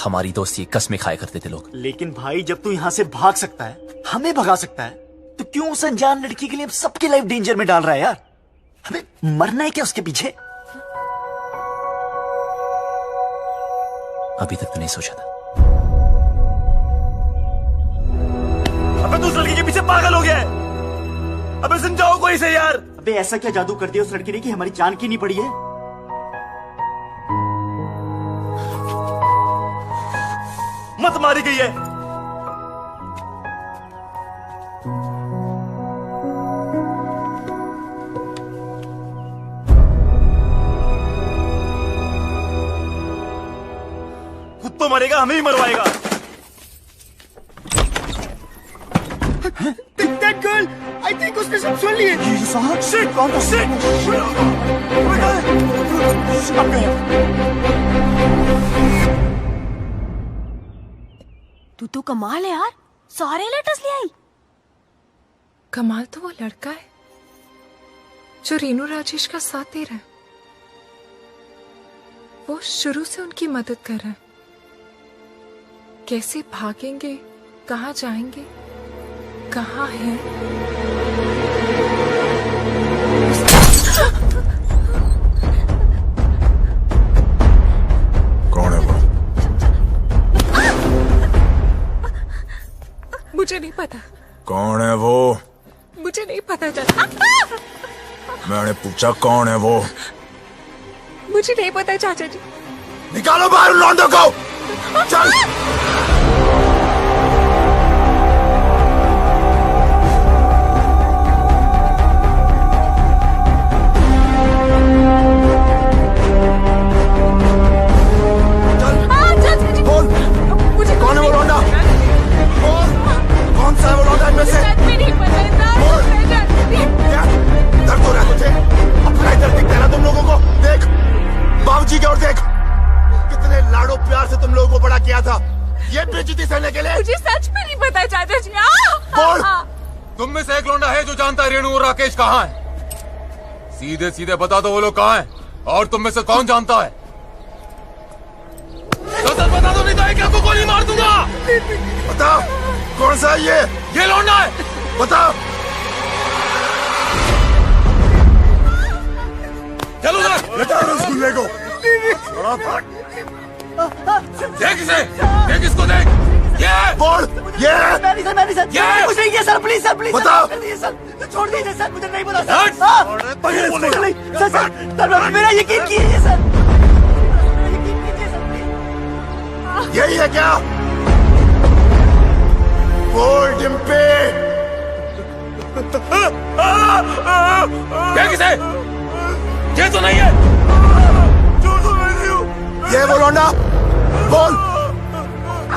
हमारी दोस्ती कसमें खाया करते थे लोग। लेकिन भाई, जब तू यहाँ से भाग सकता है, हमें भगा सकता है, तो क्यों उस अनजान लड़की के लिए सबकी लाइफ डेंजर में डाल रहा है यार? हमें मरना है क्या उसके पीछे? अभी तक तो नहीं सोचा था। अबे तू उस लड़की के पीछे पागल हो गया है, अबे समझाओ कोई से यार। अबे ऐसा क्या जादू कर दिया उस लड़की ने कि हमारी जान की नहीं पड़ी है? मत मारी गई है। खुद तो मरेगा, हमें ही मरवाएगा। That girl, I think उसने सब सुन लिए। Shit, कौन तो shit? तू तो कमाल है यार, सारे लेटर्स ले आई। कमाल तो वो लड़का है जो रेनू राजेश का साथ दे रहा है। वो शुरू से उनकी मदद कर रहा है। कैसे भागेंगे, कहाँ जाएंगे, कहाँ है? कौन है वो? मुझे नहीं पता। कौन है वो? मुझे नहीं पता चला। मैंने पूछा कौन है वो? मुझे नहीं पता चाचा जी। निकालो बाहर लौंडों को। चल। कौन है वो लौंडा? कौन सा है वो लौंडा इनमें से? दर्द हो रहा है तुझे? अपना इधर दिखता है ना तुम लोगों को? देख बाबूजी की ओर देख, कितने लाडो प्यार से तुम लोगों को बड़ा किया था, ये बेइज्जती सहने के लिए। मुझे सच में नहीं पता चाचा जी। बोल। तुम में से एक लौंडा है जो जानता है रेणु और राकेश कहाँ है? सीधे सीधे बता दो वो लोग कहाँ हैं, और तुम में से कौन जानता है? सच बता दो, नहीं तो एक को गोली मार दूंगा। बता कौन सा है ये लौंडा है, बता। चलो ना, बेटा रसगुल्ले को। देख इसे, देख इसको देख। बोल ये मैंने सर ये कुछ नहीं किया सर, प्लीज सर, प्लीज बताओ। कर दीजिए सर, छोड़ दीजिए सर, मुझे नहीं बोला सर। हाँ, सर सर मेरा यकीन कीजिए सर, यकीन कीजिए सर प्लीज। यही है क्या? बोल डिम्पी। क्या किसे? ये तो नहीं है। ये वो लौंडा, बोल।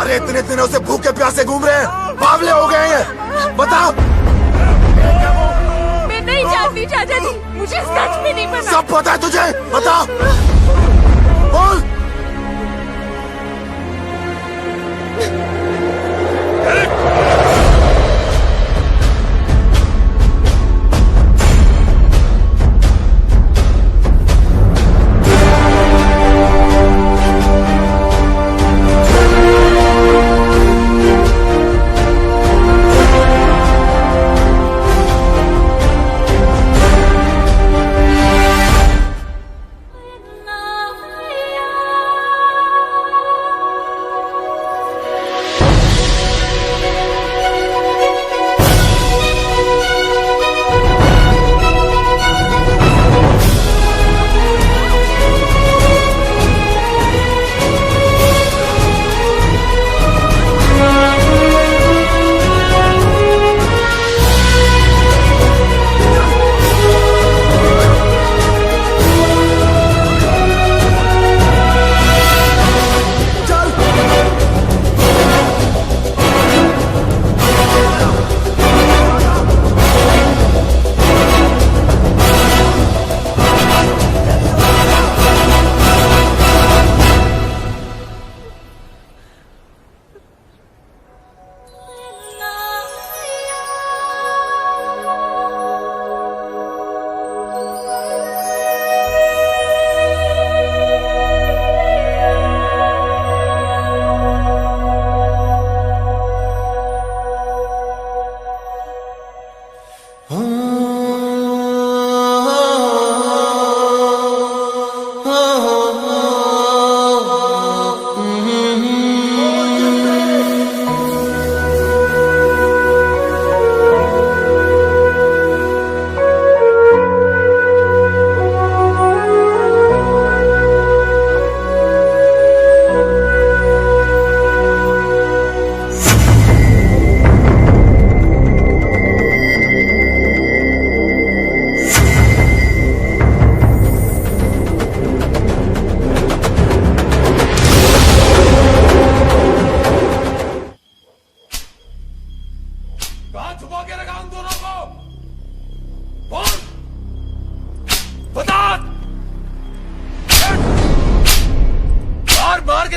अरे इतने दिनों से भूखे प्यासे घूम रहे हैं, बावले हो गए हैं, बता। मैं नहीं जानती चाचा जी, मुझे सच में नहीं पता। सब पता है तुझे, बता, बोल।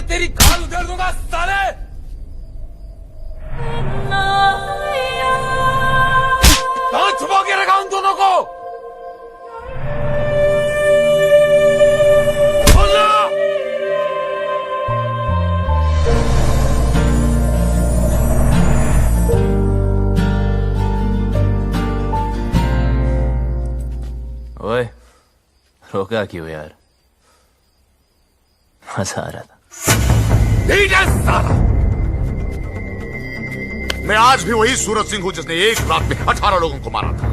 तेरी खाल उधेड़ दूंगा साले। कहां छुपा के रखा उन दोनों को? बोलना। ओए, रोका क्यों यार? मजा आ रहा था। ठीक है साला, मैं आज भी वही सूरज सिंह हूं जिसने एक रात में 18 लोगों को मारा था।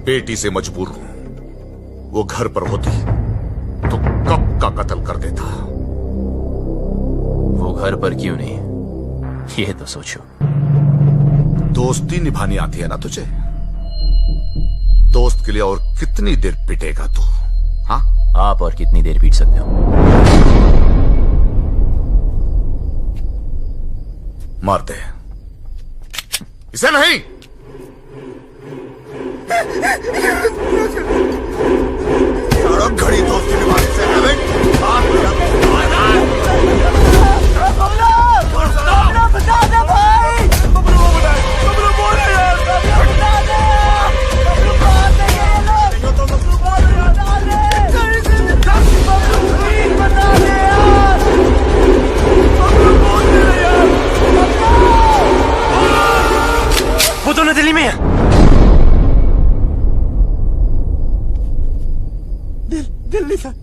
बेटी से मजबूर हूं। वो घर पर होती तो कब का कत्ल कर देता। वो घर पर क्यों नहीं, ये तो सोचो। दोस्ती निभानी आती है ना तुझे? दोस्त के लिए और कितनी देर पिटेगा तू? हाँ, आप और कितनी देर पीट सकते हो? मार दे इसे। नहीं, घड़ी दोस्ती निभाने से बता दे भाई, वो दोनों दिल्ली में है। दिल्ली सर।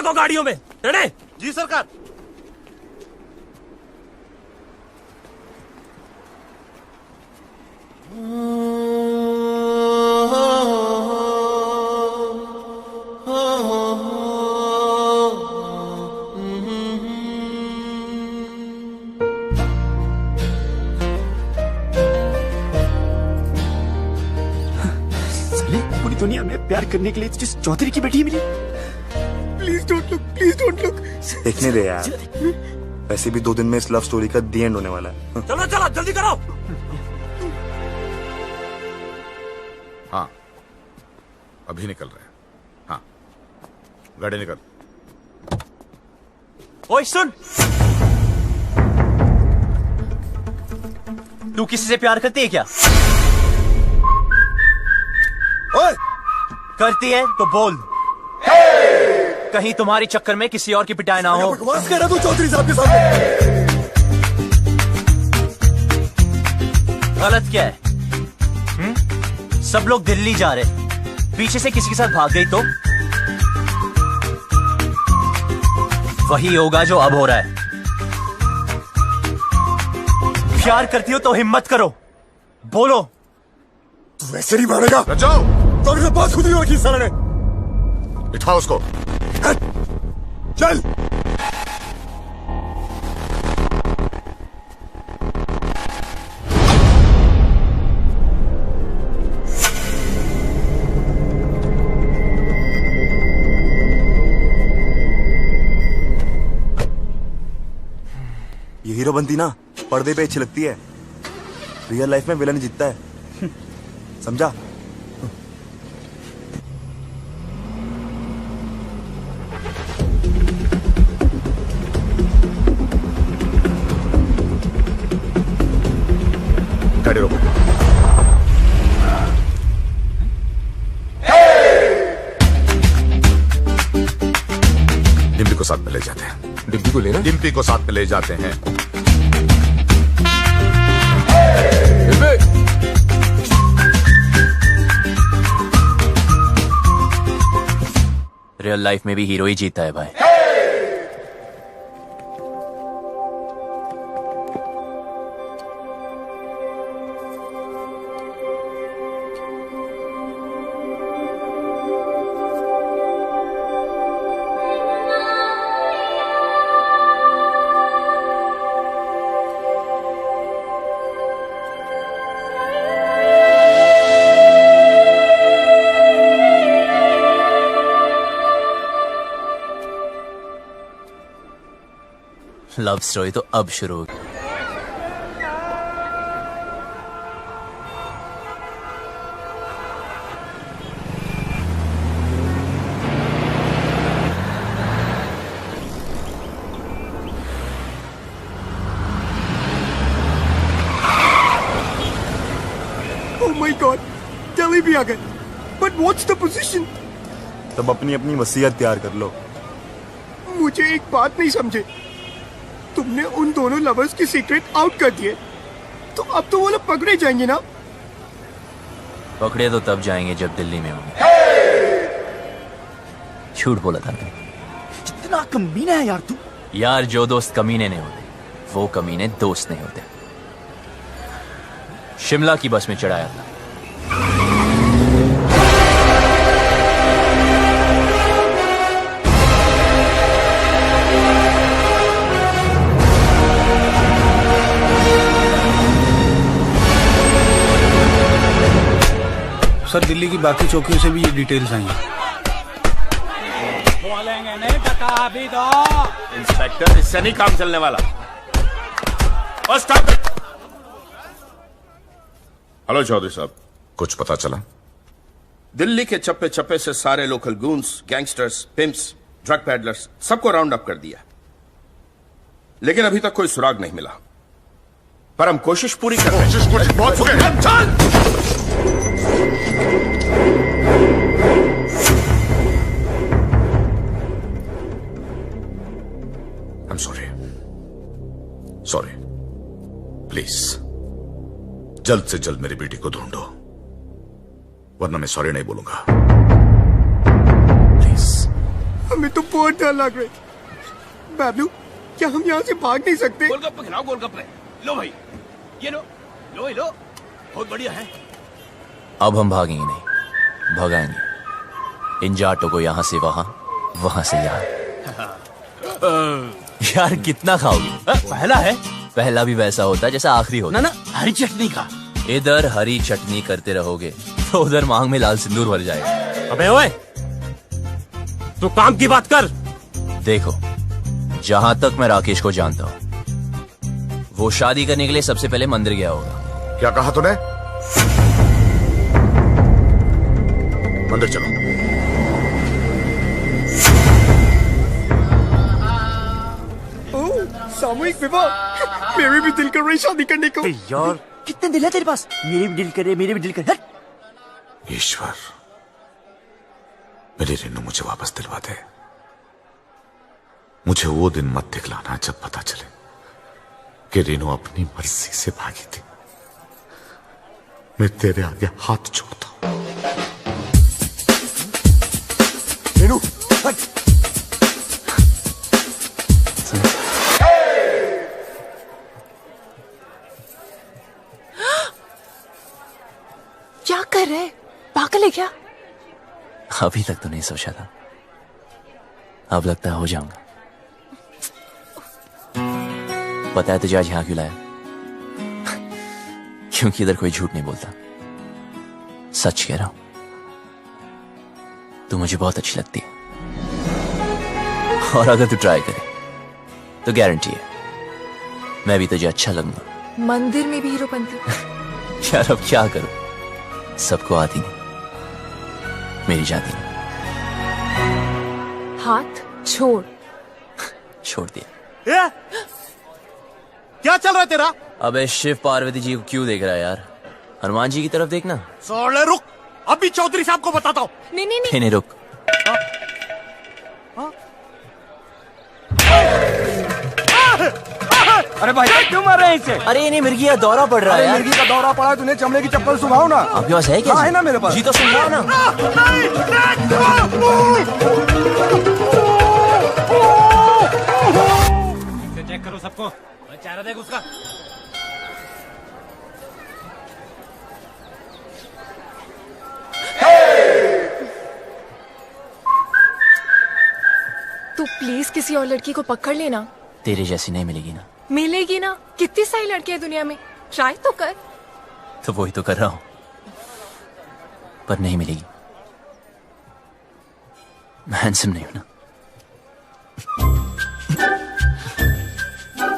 दो गाड़ियों में। रेडी? जी सरकार। साले पूरी दुनिया में प्यार करने के लिए जिस चौधरी की बेटी मिली। Please don't look, please don't look. देखने दे यार, वैसे भी 2 दिन में इस लव स्टोरी का दी एंड होने वाला है। चलो चलो जल्दी करो। हाँ अभी निकल रहे हैं। हाँ गाड़ी निकल। ओए सुन, तू किसी से प्यार करती है क्या? ओए, करती है तो बोल। कहीं तुम्हारी चक्कर में किसी और की पिटाई ना हो। बकवास कर रहा तू चौधरी साहब के सामने। गलत क्या है? सब लोग दिल्ली जा रहे, पीछे से किसी के साथ भाग गई तो वही होगा जो अब हो रहा है। प्यार करती हो तो हिम्मत करो, बोलो। तू वैसे नहीं मानेगा। जाओ। तो अगर बात खुद ही हो रखी साले ने। बिठाओ उसको। चल। ये हीरो बनती ना पर्दे पे अच्छी लगती है, रियल लाइफ में विलन ही जीतता है, समझा? गाड़ी रोको। डिम्पी को साथ में ले जाते हैं। डिम्पी को लेना? डिम्पी को साथ में ले जाते हैं। रियल लाइफ में भी हीरो ही जीता है भाई। लव स्टोरी तो अब शुरू होगी। Oh my God, दिल्ली भी आ गए। But what's the position? तब अपनी अपनी वसीयत तैयार कर लो। मुझे एक बात नहीं समझे, तुमने उन दोनों लवर्स की सीक्रेट आउट कर दिए, तो अब तो वो लोग पकड़े जाएंगे ना? पकड़े तो तब जाएंगे जब दिल्ली में होंगे। झूठ बोला था मैंने। कितना कमीना है यार तू। यार जो दोस्त कमीने नहीं होते, वो कमीने दोस्त नहीं होते। शिमला की बस में चढ़ाया था। सर दिल्ली की बाकी चौकियों से भी ये डिटेल्स आई हैं। बोलेंगे नहीं बता अभी दो। इंस्पेक्टर इससे नहीं काम चलने वाला। और स्टॉप। हेलो चौधरी साहब, कुछ पता चला? दिल्ली के चप्पे चप्पे से सारे local goons, gangsters, pimps, drug peddlers सबको राउंड अप कर दिया, लेकिन अभी तक कोई सुराग नहीं मिला। पर हम कोशिश पूरी कर रहे हैं। बहुत हो गए। चल। I'm sorry. Sorry. प्लीज जल्द से जल्द मेरी बेटी को ढूंढो, वरना मैं सॉरी नहीं बोलूंगा। प्लीज। हमें तो बहुत डर लग रहा है। बाबलू, क्या हम यहाँ से भाग नहीं सकते? गोलगप्पे खिलाओ, गोलगप्पे। लो भाई, ये लो, लो, लो। बहुत बढ़िया है। अब हम भागेंगे नहीं, भगाएंगे इन जाटों को यहाँ से वहाँ, वहाँ से यहाँ। यार कितना खाओगे? पहला है। पहला भी वैसा होता है जैसा आखिरी होता। ना हरी चटनी का। इधर हरी चटनी करते रहोगे तो उधर मांग में लाल सिंदूर भर जाएगा। अबे ओए, तू काम की बात कर। देखो, जहां तक मैं राकेश को जानता हूं, वो शादी करने के लिए सबसे पहले मंदिर गया होगा। क्या कहा तूने? मंदिर चलो। ओह, सामूहिक विवाह। मेरे भी दिल कर रही शादी करने को। यार कितने दिल है तेरे पास? मेरे भी दिल करे, मेरे भी दिल करे। ईश्वर, मेरी रेनू मुझे वापस दिलवा दे। मुझे वो दिन मत दिखलाना जब पता चले कि रेनू अपनी मर्जी से भागी थी। मैं तेरे आगे हाथ जोड़ता हूं। रेनू, क्या कर रहे? पागल है क्या? अभी तक तो नहीं सोचा था, अब लगता है हो जाऊंगा। पता है तुझे आज यहां क्यों लाया? क्योंकि इधर कोई झूठ नहीं बोलता, सच कह रहा हूं। तू मुझे बहुत अच्छी लगती है, और अगर तू ट्राई करे तो गारंटी है मैं भी तुझे अच्छा लगूंगा। मंदिर में भी हीरोपंती। यार अब क्या करूं, सबको आती नहीं, मेरी जाती नहीं। हाथ छोड़। छोड़ दिया। क्या चल रहा है तेरा? अबे शिव पार्वती जी को क्यों देख रहा है यार? हनुमान जी की तरफ देखना। सोले रुक, अभी चौधरी साहब को बताता हूँ। नहीं नहीं रुक। अरे भाई क्यों मार रहे हैं इसे? अरे नहीं, मिर्गी का दौरा पड़ रहा है यार। मिर्गी का दौरा पड़ा है, तूने चमड़े की चप्पल सुखाओ ना। आपके पास है क्या? है ना मेरे पास। जी तो सुखाओ ना। चेक करो सबको, चेहरा देख उसका। तू प्लीज किसी और लड़की को पकड़ लेना। तेरे जैसी नहीं मिलेगी ना। मिलेगी ना, कितनी सारी लड़कियां दुनिया में, ट्राई तो कर। तो वही तो कर रहा हूं, पर नहीं मिलेगी। मैं हैंडसम नहीं हूं ना।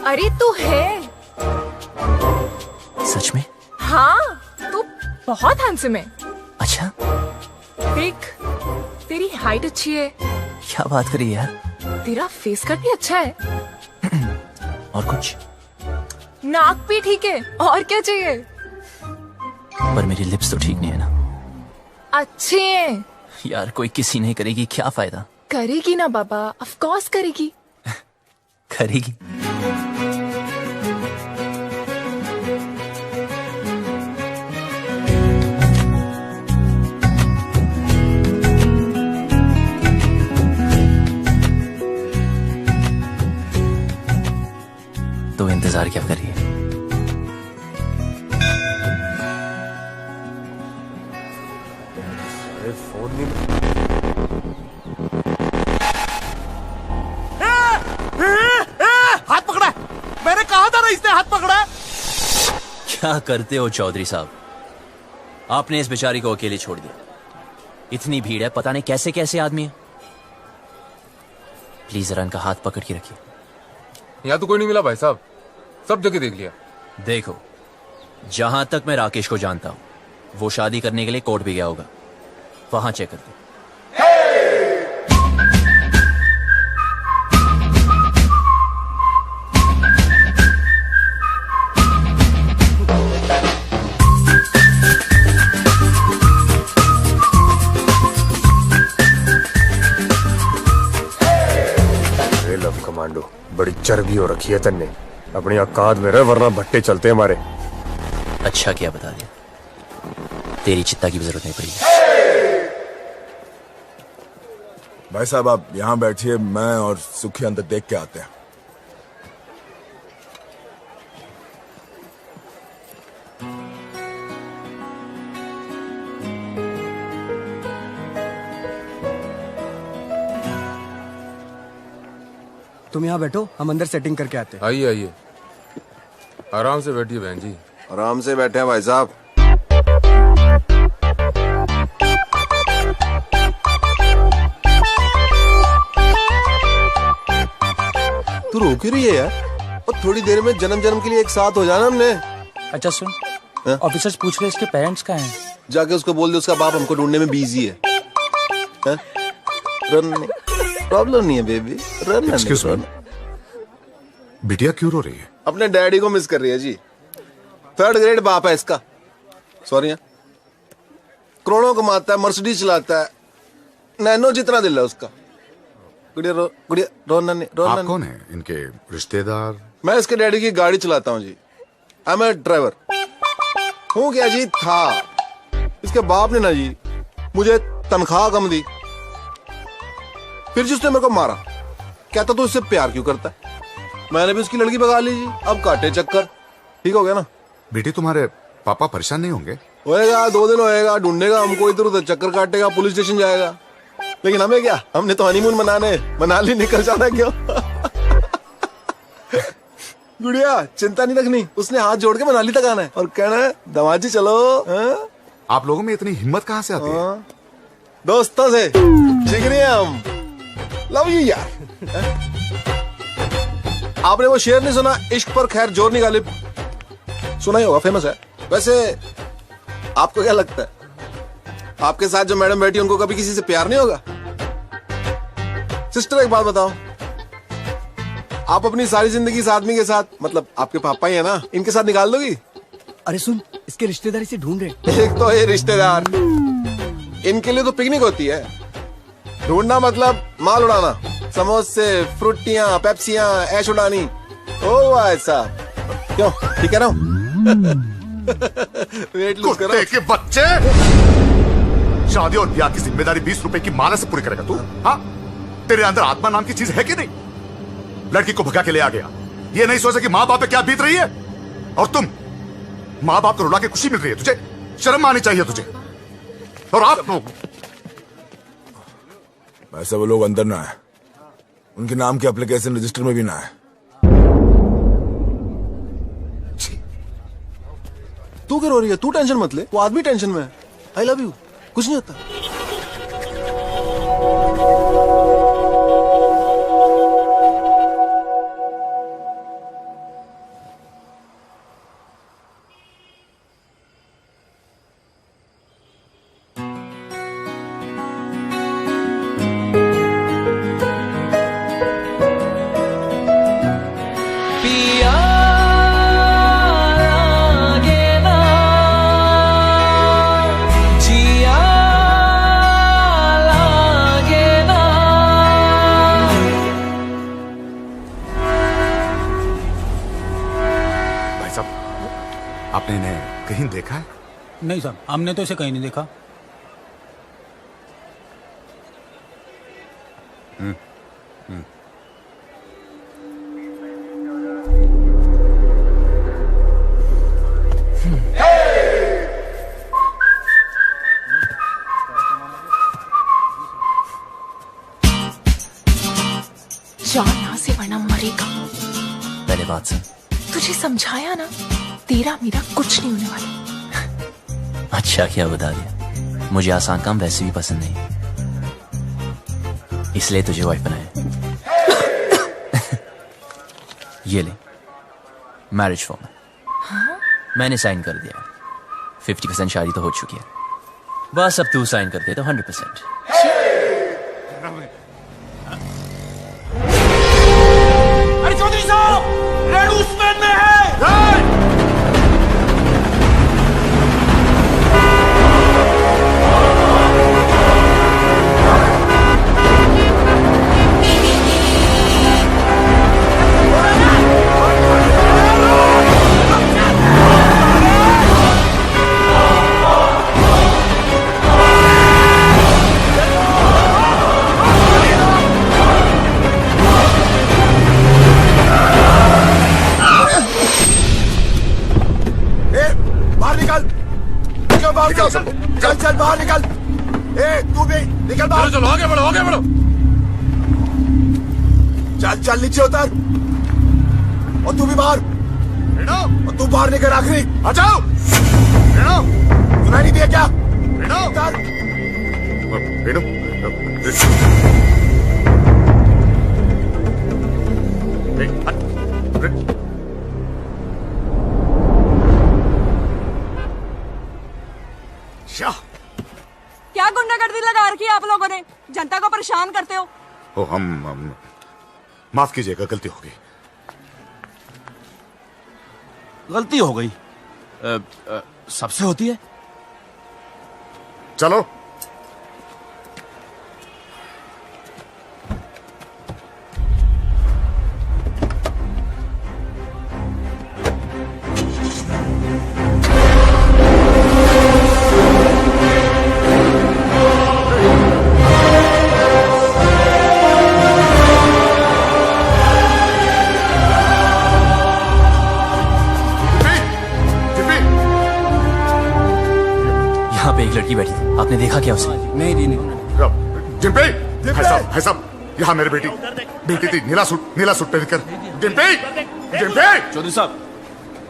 अरे तू है। सच में? हाँ, तू बहुत हैंडसम है। अच्छा? देख, तेरी हाइट अच्छी है। क्या बात करी यार? तेरा फेस कट भी अच्छा है। और कुछ? नाक भी ठीक है, और क्या चाहिए? पर मेरी लिप्स तो ठीक नहीं है ना। अच्छे हैं। यार कोई किसी नहीं करेगी, क्या फायदा? करेगी ना बाबा, ऑफ कोर्स करेगी। करेगी। तो इंतजार क्या करिए? अरे फोन नहीं। हाथ पकड़ा है। मैंने कहा था ना इसने हाथ पकड़ा है। क्या करते हो चौधरी साहब? आपने इस बेचारी को अकेले छोड़ दिया। इतनी भीड़ है, पता नहीं कैसे कैसे आदमी है। प्लीज जरा इनका हाथ पकड़ के रखिए। यहाँ तो कोई नहीं मिला भाई साहब, सब जगह देख लिया। देखो, जहां तक मैं राकेश को जानता हूं, वो शादी करने के लिए कोर्ट भी गया होगा, वहां चेक कर दो। लव कमांडो, बड़ी चर्बी हो रखी है तन्ने। अपनी औकात में रह, वरना भट्टे चलते हमारे। अच्छा किया बता दिया, तेरी चित्ता की भी जरूरत नहीं पड़ी। भाई साहब आप यहाँ बैठिए, मैं और सुखी अंदर देख के आते हैं। तुम यहाँ बैठो, हम अंदर सेटिंग करके आते हैं। आइए आइए, आराम से बैठिए बहन जी। आराम से बैठे हैं भाई साहब। तू रो क्यों रही है यार? और थोड़ी देर में जन्म जन्म के लिए एक साथ हो जाना हमने। अच्छा सुन, ऑफिसर्स पूछ रहे इसके पेरेंट्स कहाँ हैं? जाके उसको बोल दे उसका बाप हमको ढूंढने में बिजी है। रन प्रॉब्लम नहीं है बेबी, रन। एक्सक्यूज मी, बिटिया क्यों रो रही है? अपने डैडी को मिस कर रही है जी। 3rd ग्रेड बाप है इसका। सॉरी, करोड़ों कमाता है, मर्सिडीज चलाता है, नैनो जितना दिल है उसका। गुड़िया आप कौन है? इनके रिश्तेदार? मैं इसके डैडी की गाड़ी चलाता हूँ जी। I M A driver. हूँ क्या जी? था। इसके बाप ने ना जी मुझे तनख्वाह कम दी, फिर जी उसने मेरे को मारा। कहता तू इससे प्यार क्यों करता है? मैंने भी उसकी लड़की भगा ली जी। अब काटे चक्कर। ठीक हो गया ना? बेटी तुम्हारे पापा परेशान नहीं होंगे? होएगा, 2 दिन होएगा, ढूंढेगा हमको, इधर उधर चक्कर काटेगा, पुलिस स्टेशन जाएगा। लेकिन हमें क्या, हमने तो हनीमून मनाने मनाली निकल जाना। क्यों? गुड़िया चिंता नहीं रखनी, उसने हाथ जोड़ के मनाली तक आना है और कहना है दमाजी चलो। आप लोगों में इतनी हिम्मत कहाँ से आती है? दोस्तों से जिगरी हैं हम। लव यू यार। आपने वो शेर नहीं सुना, इश्क पर खैर जोर नहीं गालिब? सुना ही होगा, फेमस है। वैसे आपको क्या लगता है, आपके साथ जो मैडम बैठी उनको कभी किसी से प्यार नहीं होगा? सिस्टर एक बात बताओ, आप अपनी सारी जिंदगी इस आदमी के साथ, मतलब आपके पापा ही है ना, इनके साथ निकाल दोगी? अरे सुन, इसके रिश्तेदार इसे ढूंढ रहे। एक तो ये रिश्तेदार, इनके लिए तो पिकनिक होती है। ढूंढना मतलब माल उड़ाना, समोसे, फ्रूटियां, पेप्सियां, ऐश उड़ानी। ओ भाई साहब, क्यों ठीक है ना? वेट लूज करो। कुत्ते के बच्चे, शादी और ब्याह की जिम्मेदारी 20 रुपए की माला से पूरी करेगा तू? हाँ, तेरे अंदर आत्मा नाम की चीज है कि नहीं? लड़की को भगा के ले आ गया, ये नहीं सोचा कि माँ बाप पे क्या बीत रही है। और तुम माँ बाप को रुला के खुशी मिल रही है, तुझे शर्म आनी चाहिए तुझे। और आप लोग ऐसा वो लोग अंदर ना है, उनके नाम के एप्लीकेशन रजिस्टर में भी ना है। तू क्यों रो रही है? तू टेंशन मत ले, वो आदमी टेंशन में है। आई लव यू, कुछ नहीं होता। आपने इन्हें कहीं देखा है? नहीं साहब, हमने तो इसे कहीं नहीं देखा। जा यहाँ से वरना मरेगा। पहले बात सुन। तुझे समझाया ना, तेरा मेरा कुछ नहीं होने वाला। अच्छा क्या बता दिया, मुझे आसान काम वैसे भी पसंद नहीं, इसलिए तुझे वाइफ बनाया। ये ले मैरिज फॉर्म। हाँ? मैंने साइन कर दिया। 50% शादी तो हो चुकी है, बस अब तू साइन कर दे तो 100%। अरे चौधरी साहब, रेड उसमें है। निकल बाहर। चलो आगे बढ़ो, आगे बढ़ो। चल चल नीचे उतर। और तू भी बाहर। और तू बाहर निकल आखिरी। आ जाओ। सुनाई नहीं दिया क्या? उतर। क्या गुंडागर्दी लगा रखी है आप लोगों ने? जनता को परेशान करते हो। ओ हम माफ कीजिएगा, गलती हो गई। गलती हो गई? सबसे होती है। चलो। यहाँ पे एक लड़की बैठी थी, आपने देखा क्या उसे? नहीं जी नहीं। जिम्पी, भाई साहब, यहाँ मेरी बेटी थी, नीला सूट पहन कर। जिम्पी। चौधरी साहब,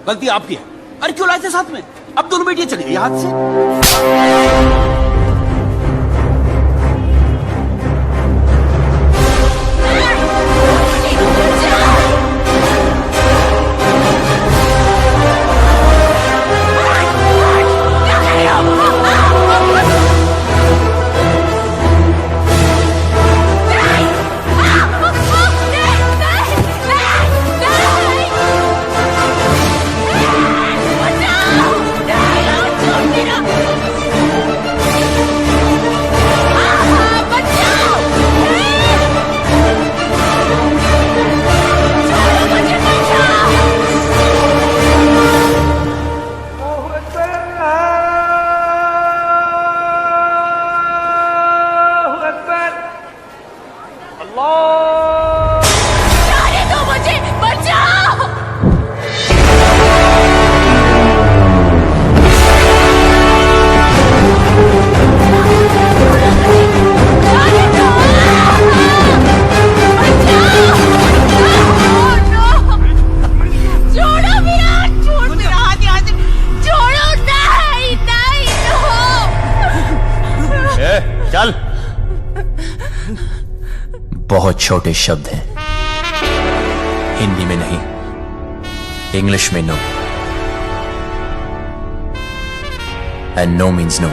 गलती आपकी है। अरे क्यों लाए थे साथ में? अब दोनों बेटियां चली गई हाथ से। चल। बहुत छोटे शब्द हैं, हिंदी में नहीं, इंग्लिश में no, and no means no.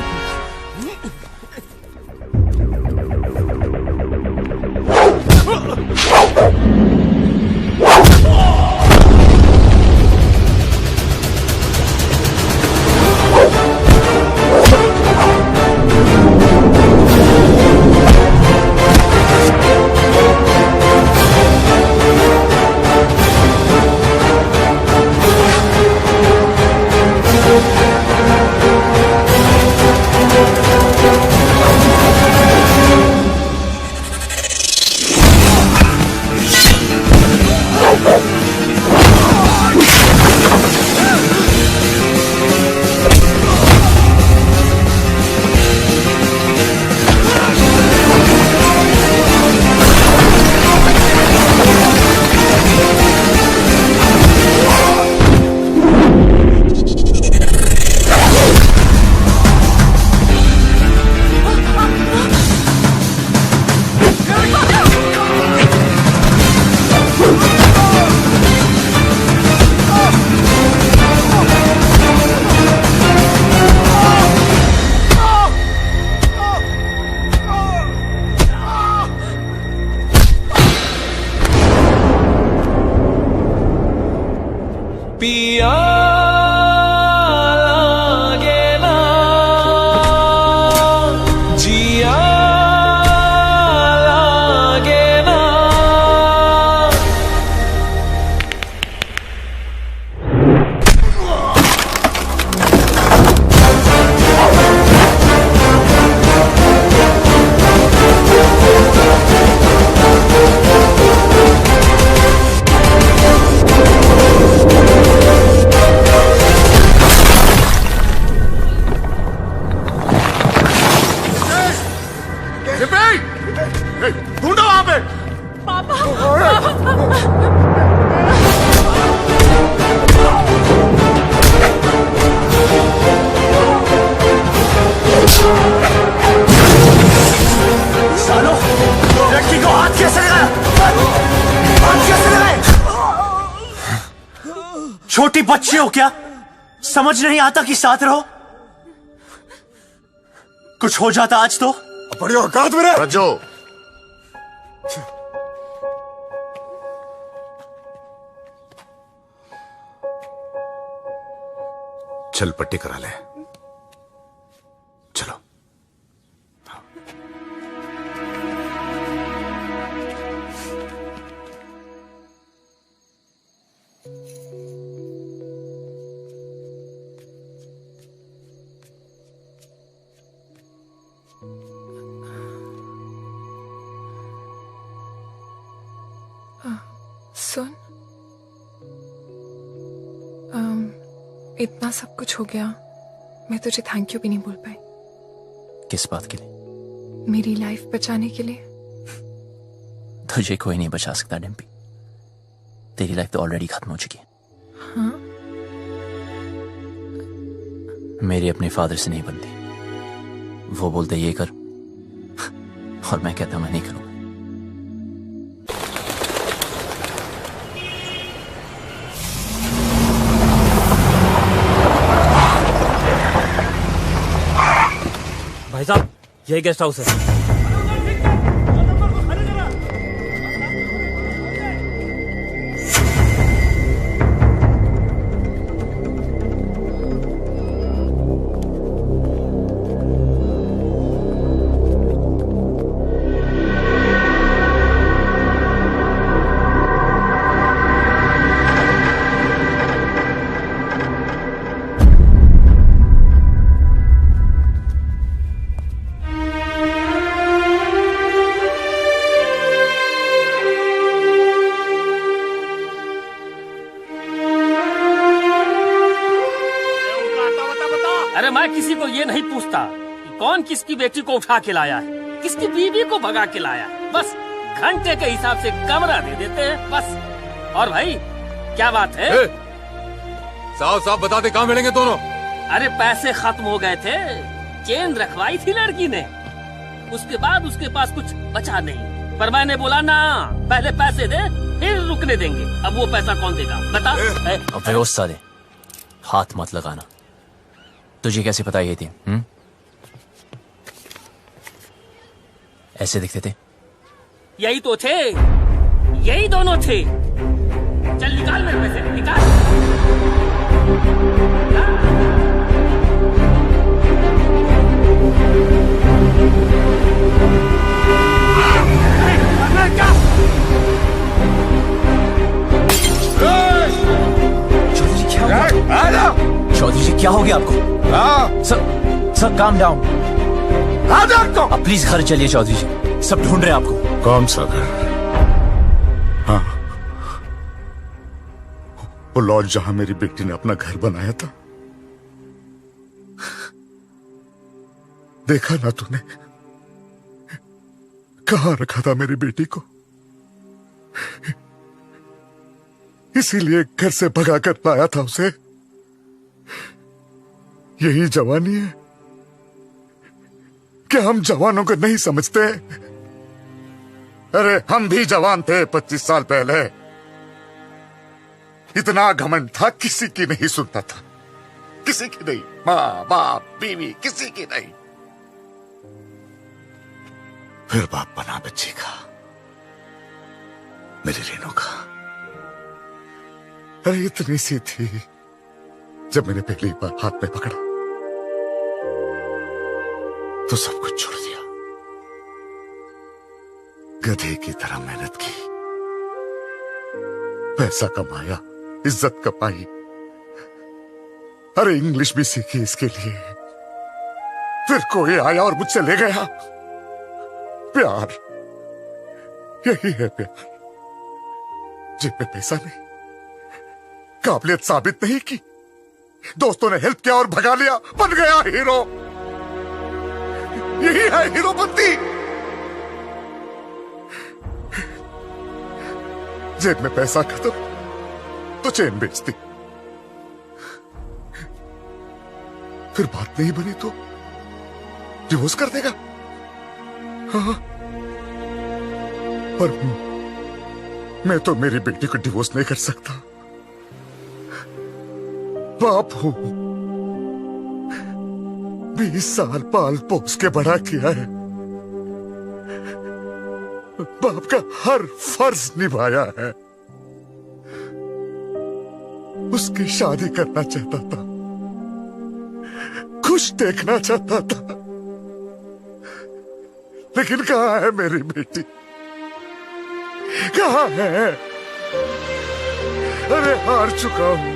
पिया लागे ना जिया लागे ना छोटी बच्ची हो क्या? समझ नहीं आता कि साथ रहो? कुछ हो जाता आज तो बड़ी औकात मेरे रज्जो, चल पट्टी करा ले। चलो। सुन, इतना सब कुछ हो गया, मैं तुझे थैंक यू भी नहीं बोल पाई। किस बात के लिए? मेरी लाइफ बचाने के लिए। तुझे कोई नहीं बचा सकता डिम्पी। तेरी लाइफ तो ऑलरेडी खत्म हो चुकी है। हाँ? मेरी अपने फादर से नहीं बनती। वो बोलते ये कर और मैं कहता मैं नहीं करूंगा। भाई साहब, यही गेस्ट हाउस है। अरे मैं किसी को ये नहीं पूछता कि कौन किसकी बेटी को उठा के लाया है, किसकी बीवी को भगा के लाया है। बस घंटे के हिसाब से कमरा दे देते हैं बस। और भाई क्या बात है? साफ साफ बता दे कहाँ मिलेंगे दोनों? अरे पैसे खत्म हो गए थे, चेन रखवाई थी लड़की ने, उसके बाद उसके पास कुछ बचा नहीं। पर मैंने बोला ना, पहले पैसे दे फिर रुकने देंगे। अब वो पैसा कौन देगा बता? अबे उस्ताद दे, हाथ मत लगाना। तुझे कैसे पता ये थी? ऐसे दिखते थे? यही तो थे, यही दोनों थे। चल निकाल मेरे पैसे, निकाल। चौधरी जी क्या हो गया आपको? Sir calm down. अब प्लीज घर चलिए चौधरी जी, सब ढूंढ रहे हैं आपको। कौन सा घर? हाँ, वो लॉज जहां मेरी बेटी ने अपना घर बनाया था। देखा ना तूने कहां रखा था मेरी बेटी को? इसीलिए घर से भगा कर लाया था उसे। यही जवानी है क्या? हम जवानों को नहीं समझते? अरे हम भी जवान थे 25 साल पहले। इतना घमंड था, किसी की नहीं सुनता था, किसी की नहीं। माँ बाप बीवी किसी की नहीं। फिर बाप बना बच्ची का, मेरी रेनू का। अरे इतनी सी थी जब मैंने पहली बार हाथ में पकड़ा तो सब कुछ छोड़ दिया। गधे की तरह मेहनत की, पैसा कमाया, इज्जत कमाई, अरे इंग्लिश भी सीखी इसके लिए। फिर कोई आया और मुझसे ले गया। प्यार, यही है प्यार। जेब में पैसा नहीं, काबिलियत साबित नहीं की, दोस्तों ने हेल्प किया और भगा लिया, बन गया हीरो। यही है हीरोपंती। जेब में पैसा खत्म तो चेन बेचती, फिर बात नहीं बनी तो डिवोर्स कर देगा। हाँ, पर मैं तो मेरी बेटी को डिवोर्स नहीं कर सकता। बाप हूं। 20 साल पाल पोस के बड़ा किया है। बाप का हर फर्ज निभाया है। उसकी शादी करना चाहता था, खुश देखना चाहता था, लेकिन कहां है मेरी बेटी? कहां है? अरे हार चुका हूं।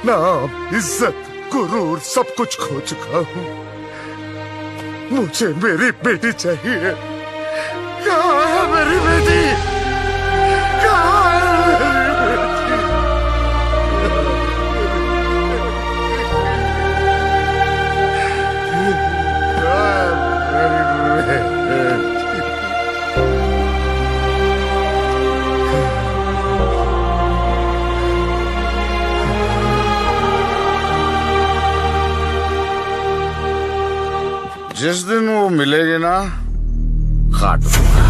नाम, इज्जत, गुरूर सब कुछ खो चुका हूं। मुझे मेरी बेटी चाहिए। कहां है मेरी बेटी? कहां है मेरी बेटी? जिस दिन वो मिलेगी ना, काट दूंगा,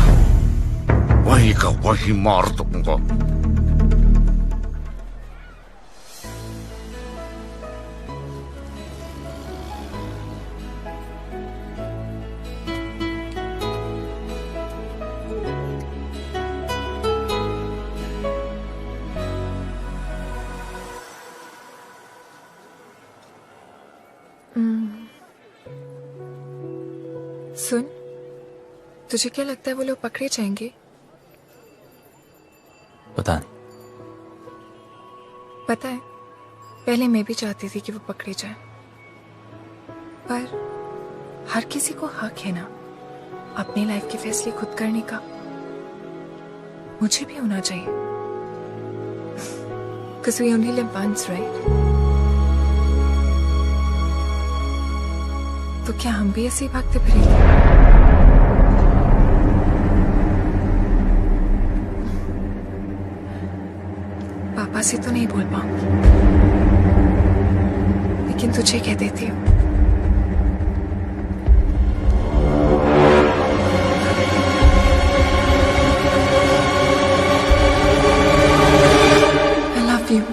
वहीं का वहीं मार दूंगा। सुन, तुझे क्या लगता है वो लोग पकड़े जाएंगे? पता नहीं। पता है, पहले मैं भी चाहती थी कि वो पकड़े जाए, पर हर किसी को हक है ना अपनी लाइफ के फैसले खुद करने का। मुझे भी होना चाहिए। Because we only live once, right? तो क्या हम भी ऐसे ही भागते फिरेंगे? पापा से तो नहीं बोल पाऊंगी, लेकिन तुझे कह देती हूँ। I love you.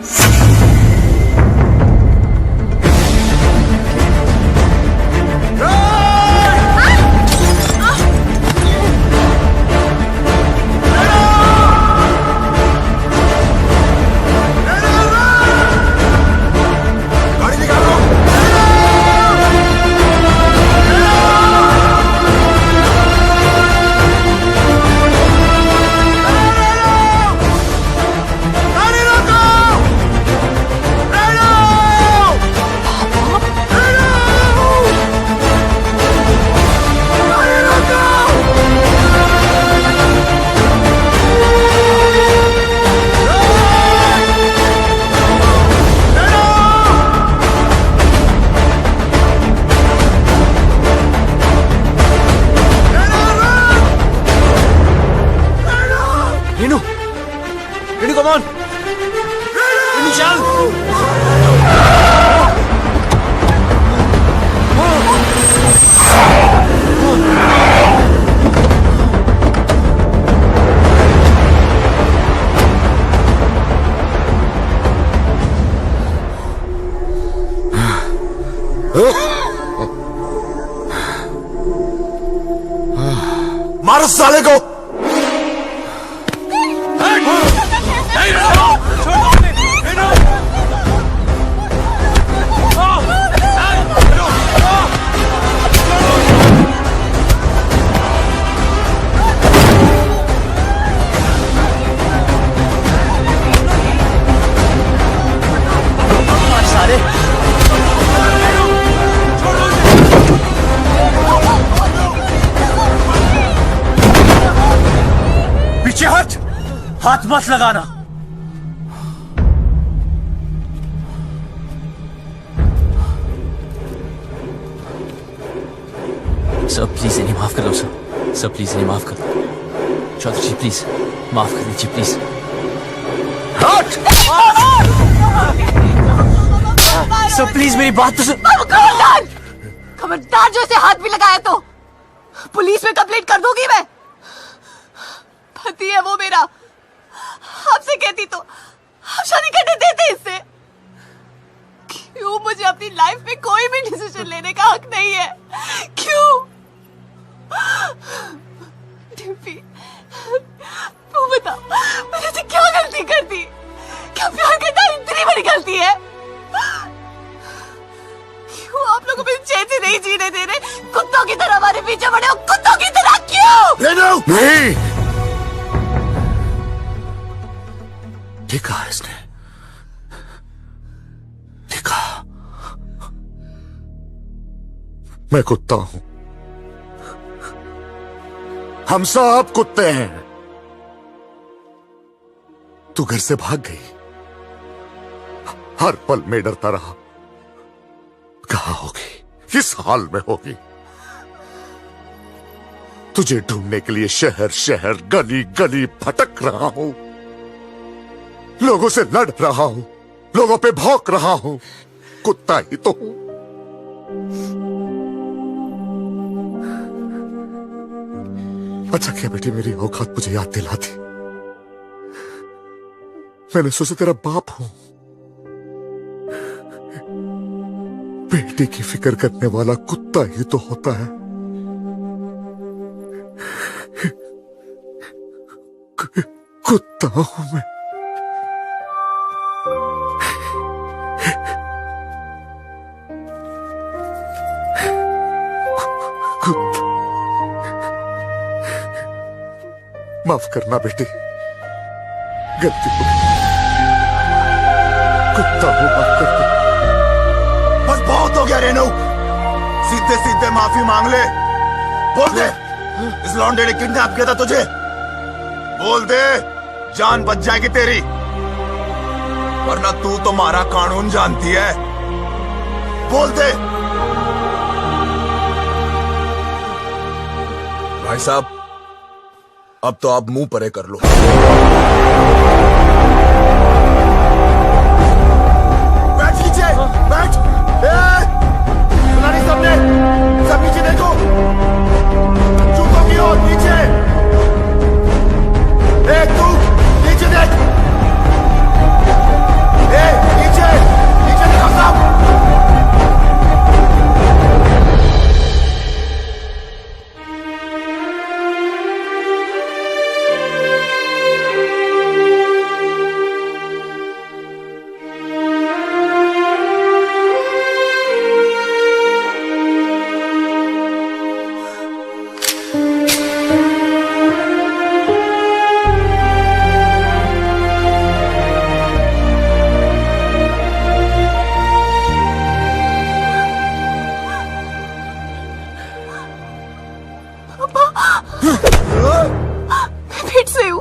Come on! मारो साले को! पीछे हट, हाथ मत लगाना। सर प्लीज इन्हें माफ कर दो सर। सर प्लीज इन्हें माफ कर दो। चौधरी जी प्लीज माफ कर दीजिए प्लीज। सर प्लीज मेरी बात तो सुन। खबरदार! खबरदार जो इसे हाथ भी लगाया तो पुलिस में कंप्लेंट कर दूंगी मैं। पति है वो मेरा, आपसे कहती तो हम शादी करने देते इससे। अपनी लाइफ में कोई भी डिसीजन लेने का हक नहीं है? क्यों? डिम्पी, तू बता, मैंने से क्या गलती कर दी? क्या प्यार करना इतनी बड़ी गलती है? क्यों आप लोग अपनी चैन से नहीं जीने दे रहे? कुत्तों की तरह हमारे पीछे पड़े हो, कुत्तों की तरह क्यों? नहीं, ठीक कहा इसने, ठीक कहा। मैं कुत्ता हूं, हम सब कुत्ते हैं। तू घर से भाग गई, हर पल में डरता रहा, कहां होगी, किस हाल में होगी। तुझे ढूंढने के लिए शहर शहर गली गली भटक रहा हूं, लोगों से लड़ रहा हूं, लोगों पे भौंक रहा हूं, कुत्ता ही तो हूं। अच्छा क्या बेटी मेरी औकात मुझे याद दिला दी। मैंने सोचा तेरा बाप हूं, बेटी की फिक्र करने वाला कुत्ता ही तो होता है। कुत्ता हूं मैं। कुत्ता, माफ करना बेटी, गलती हो गई, कुत्ता हूं, माफ कर दो। बस बहुत हो गया रेनू, सीधे सीधे माफी मांग ले। बोल दे इस लौंडे ने किडनैप किया था तुझे, बोल दे, जान बच जाएगी तेरी, वरना तू तो हमारा कानून जानती है। बोल दे। भाई साहब, अब तो आप मुंह परे कर लो। बैठ नीचे, बैठ। सुना नहीं सबने? सब नीचे देखो, जूतों की ओर नीचे। तू नीचे देख, नीचे नीचे देखो सब। मैं फिर से हूँ।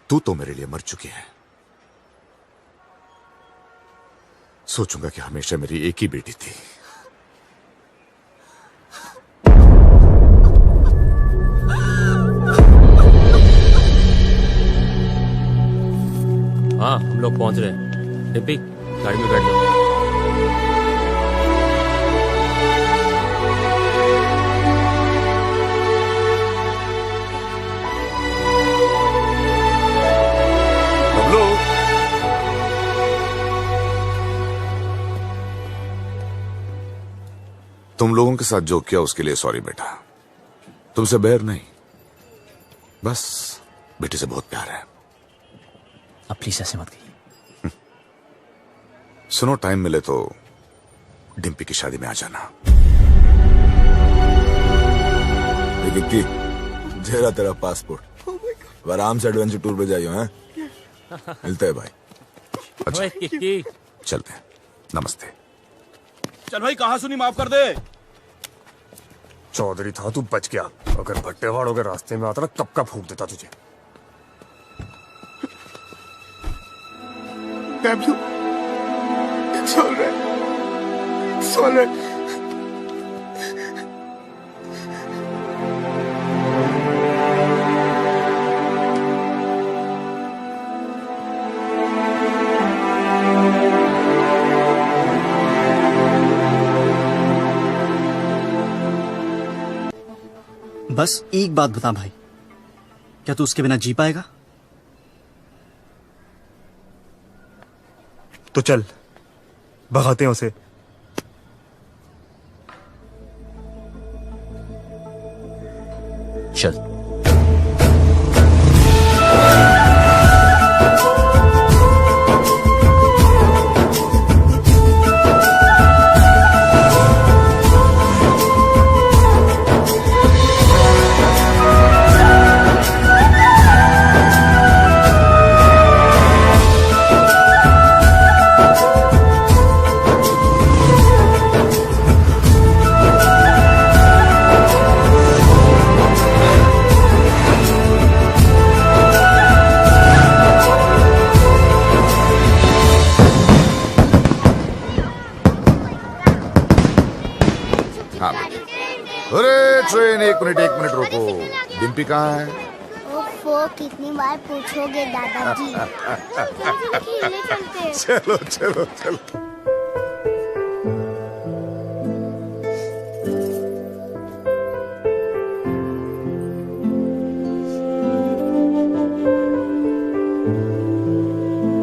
तू तो मेरे लिए मर चुकी है। सोचूंगा कि हमेशा मेरी एक ही बेटी थी। हाँ, हम लोग पहुंच रहे हैं। डिम्पी, गाड़ी में बैठ जाओ। बबलू, तुम लोगों के साथ जो किया उसके लिए सॉरी बेटा। तुमसे बैर नहीं, बस बेटी से बहुत प्यार है। अब प्लीज ऐसे मत कहिए। सुनो, टाइम मिले तो डिम्पी की शादी में आ जाना। गिट्टी, जेरा तेरा पासपोर्ट, आराम से एडवेंचर टूर पे जाइयो हैं। मिलते हैं भाई। अच्छा, किट्टी, चलते हैं। नमस्ते। चल भाई, कहा सुनी, माफ कर दे। चौधरी था, तू बच गया। अगर भट्टेवाड़ों के रास्ते में आता ना, कब का फूंक देता तुझे। Pablo, it's all right. It's all right. बस एक बात बता भाई, क्या तू उसके बिना जी पाएगा? तो चल भगाते हैं उसे। चल। अरे ट्रेन एक मिनट रुको। डिम्पी कहाँ है? ओफो, कितनी बार पूछोगे दादाजी। खेलने चलते हैं। चलो चलो चलो।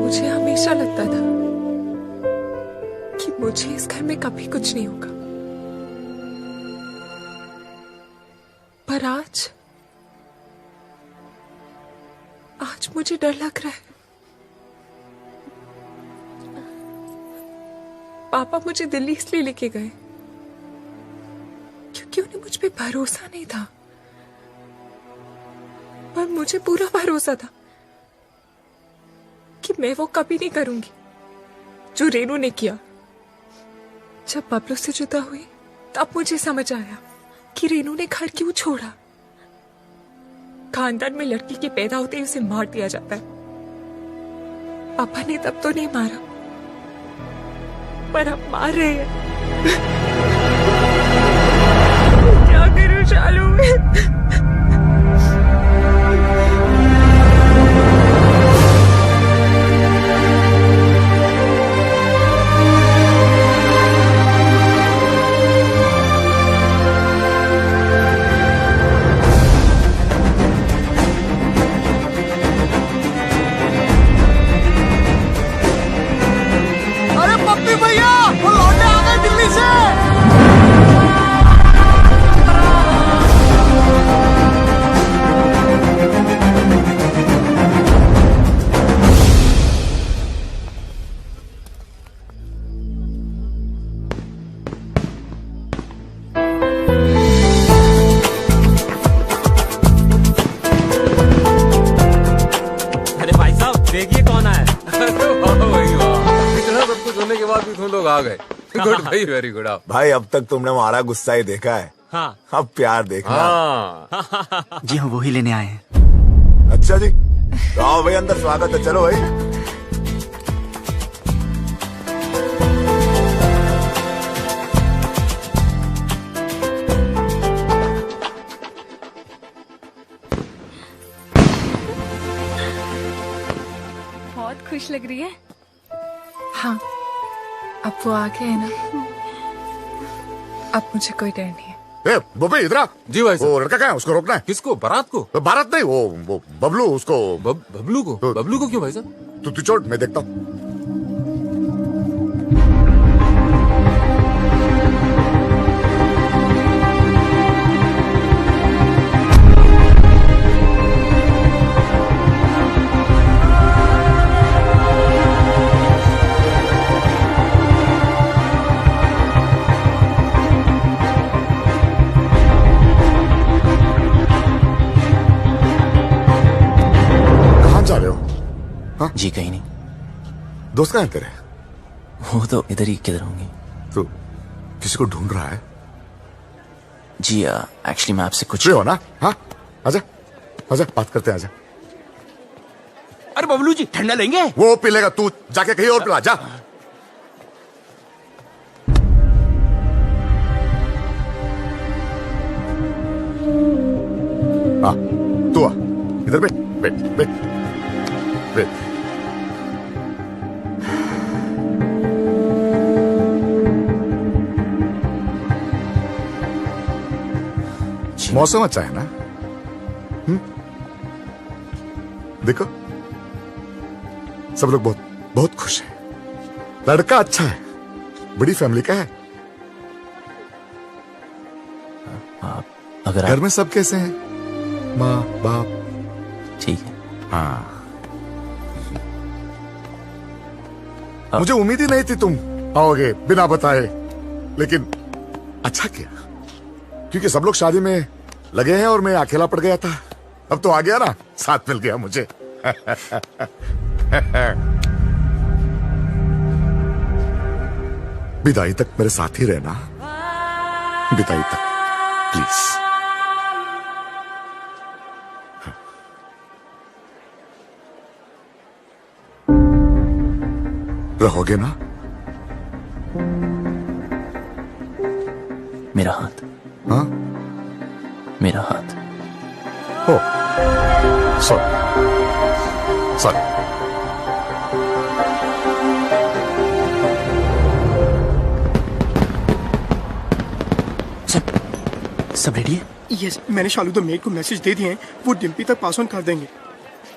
मुझे हमेशा लगता था कि मुझे इस घर में कभी कुछ नहीं होगा, पर आज मुझे डर लग रहा है। पापा मुझे दिल्ली इसलिए लेके गए क्योंकि उन्हें मुझ पे भरोसा नहीं था, पर मुझे पूरा भरोसा था कि मैं वो कभी नहीं करूंगी जो रेनू ने किया। जब बबलू से जुदा हुई तब मुझे समझ आया कि रेनू ने घर क्यों छोड़ा। खानदान में लड़की के पैदा होते ही उसे मार दिया जाता है। पापा ने तब तो नहीं मारा, पर अब मार रहे हैं। क्या करूं शालू में? देखिए कौन आया। इतना सब कुछ होने के बाद भी तुम लोग आ गए। गुड भाई, वेरी गुड। भाई अब तक तुमने हमारा गुस्सा ही देखा है। हाँ। अब प्यार देखना। हाँ। जी हम वही लेने आए हैं। अच्छा जी, तो आओ भाई अंदर, स्वागत है। चलो भाई। खुश लग रही है। हाँ, अब वो आ गए है ना, अब मुझे कोई डर नहीं है। ए, बबे इधर आ। जी भाई साहब। वो लड़का कहाँ है? उसको रोकना है। किसको? बारात को? बारात नहीं, वो बबलू। उसको बबलू को? बबलू को क्यों भाई साहब? तू छोड़, मैं देखता हूँ। जी कहीं नहीं। दोस्त कहाँ है तेरे? वो तो इधर ही किधर होंगे। तो किसी को ढूंढ रहा है? जी एक्चुअली मैं आपसे कुछ हो ना। हाँ आजा आजा, बात करते हैं, आजा। अरे बबलू जी ठंडा लेंगे? वो पी लेगा, तू जाके कहीं और पिला जा। हाँ तू आ, इधर बैठ बैठ बैठ बैठ। मौसम अच्छा है ना? देखो सब लोग बहुत बहुत खुश हैं। लड़का अच्छा है, बड़ी फैमिली का है। अगर घर में सब कैसे हैं? माँ बाप? ठीक है। हाँ, मुझे उम्मीद ही नहीं थी तुम आओगे बिना बताए, लेकिन अच्छा किया, क्योंकि सब लोग शादी में लगे हैं और मैं अकेला पड़ गया था। अब तो आ गया ना, साथ मिल गया मुझे। विदाई तक मेरे साथ ही रहना, विदाई तक प्लीज। रहोगे ना? मेरा हाथ। हाँ, मेरा हाथ। ओ सॉरी सॉरी। सब रेडी है? यस, मैंने शालू द मेड को मैसेज दे दिए हैं, वो डिम्पी तक पास ऑन कर देंगे।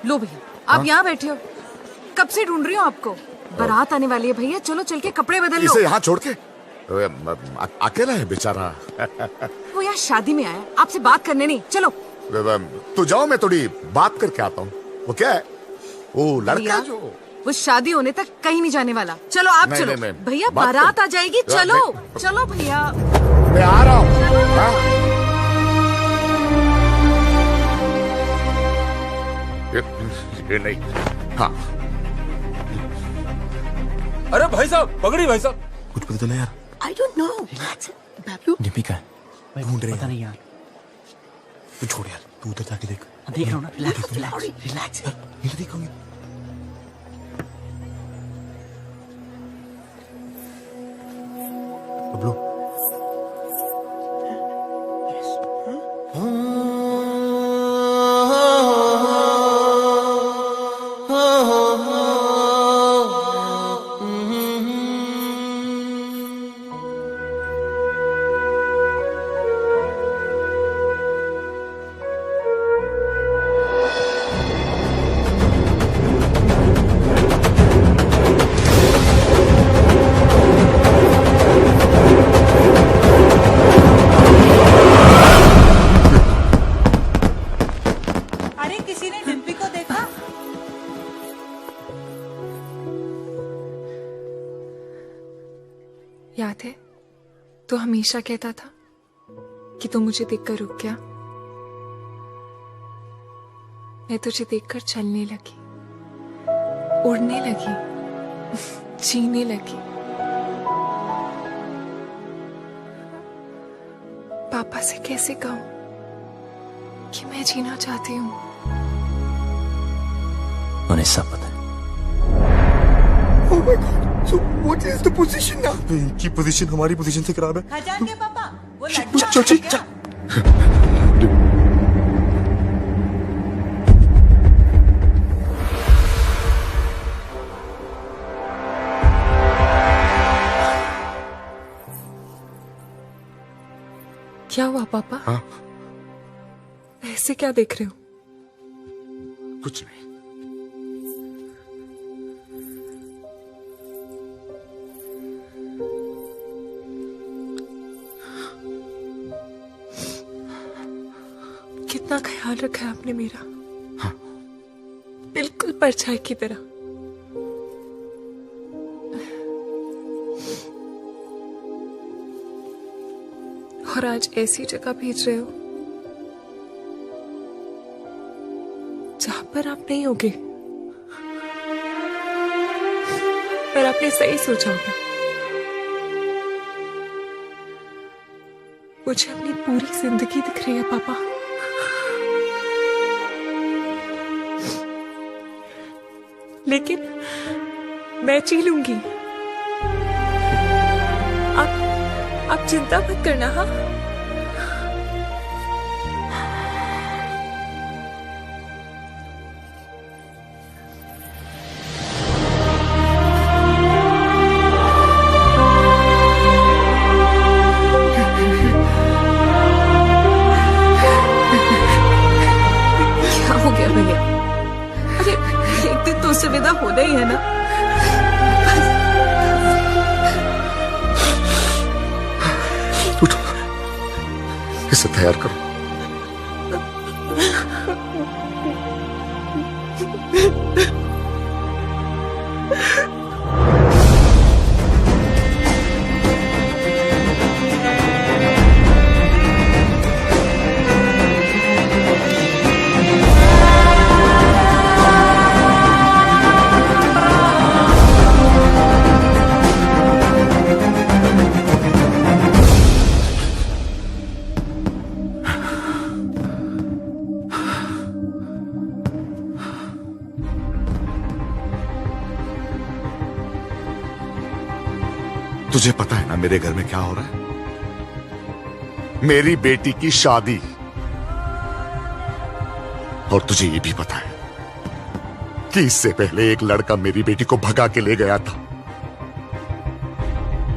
लो भैया, आप यहाँ बैठे हो, कब से ढूंढ रही हूँ आपको। बारात आने वाली है भैया, चलो चल के कपड़े बदल लो। इसे यहाँ छोड़ के अकेला है बेचारा। वो यहाँ शादी में आया, आपसे बात करने नहीं। चलो तू जाओ, मैं थोड़ी बात करके आता हूँ। वो क्या है? वो लड़का जो वो शादी होने तक कहीं नहीं जाने वाला। चलो आप नहीं, चलो नहीं, भैया, बात बारात कर। आ जाएगी। चलो चलो भैया, मैं आ रहा हूँ। ये नहीं। हाँ, अरे भाई साहब, पकड़ी भाई साहब। कुछ पता चला यार? I don't know. Bablu Dimpy का है? ढूंढ रहे पता नहीं यार। तू छोड़ यार, तू उधर जाके देख। देख रहा हूँ ना, रिलैक्स रिलैक्स। ये देखोगे? बबलू, अरे किसी ने डिम्पी को देखा? याद है तो हमेशा कहता था कि तू मुझे देखकर रुक गया। मैं तुझे देखकर चलने लगी, उड़ने लगी, जीने लगी। पापा से कैसे कहूं कि मैं जीना चाहती हूँ। उन्हें सब पता है। Oh my God. So what is the position now? इनकी पोजीशन हमारी पोजीशन से खराब है। खजान के पापा, वो चल लड़का चल चल चल। क्या हुआ पापा? हाँ? ऐसे क्या देख रहे हो? कुछ नहीं। कितना ख्याल रखा है आपने मेरा। हाँ। बिल्कुल परछाई की तरह। और आज ऐसी जगह भेज रहे हो जहां पर आप नहीं होगे। पर आपने सही सोचा होगा। मुझे अपनी पूरी जिंदगी दिख रही है पापा। लेकिन मैं जी लूंगी। आप चिंता मत करना। हाँ, क्या हो गया भैया? अरे इसे तैयार करो। तुझे पता है ना मेरे घर में क्या हो रहा है? मेरी बेटी की शादी। और तुझे ये भी पता है कि इससे पहले एक लड़का मेरी बेटी को भगा के ले गया था।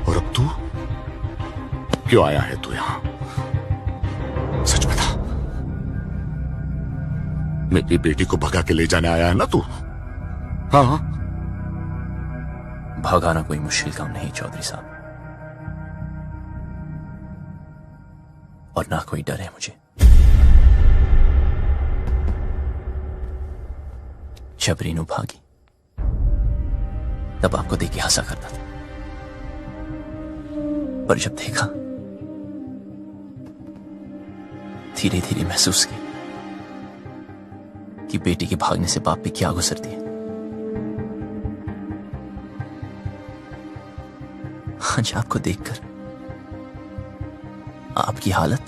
और अब तू क्यों आया है तू यहां? सच बता, मेरी बेटी को भगा के ले जाने आया है ना तू? हाँ। भगाना कोई मुश्किल काम नहीं चौधरी साहब, और ना कोई डर है मुझे। जब रीनू भागी तब आपको देख के हंसा करता था, पर जब देखा धीरे धीरे महसूस किया कि बेटी के भागने से बाप पे क्या गुजरती है। आज आपको देखकर आपकी हालत,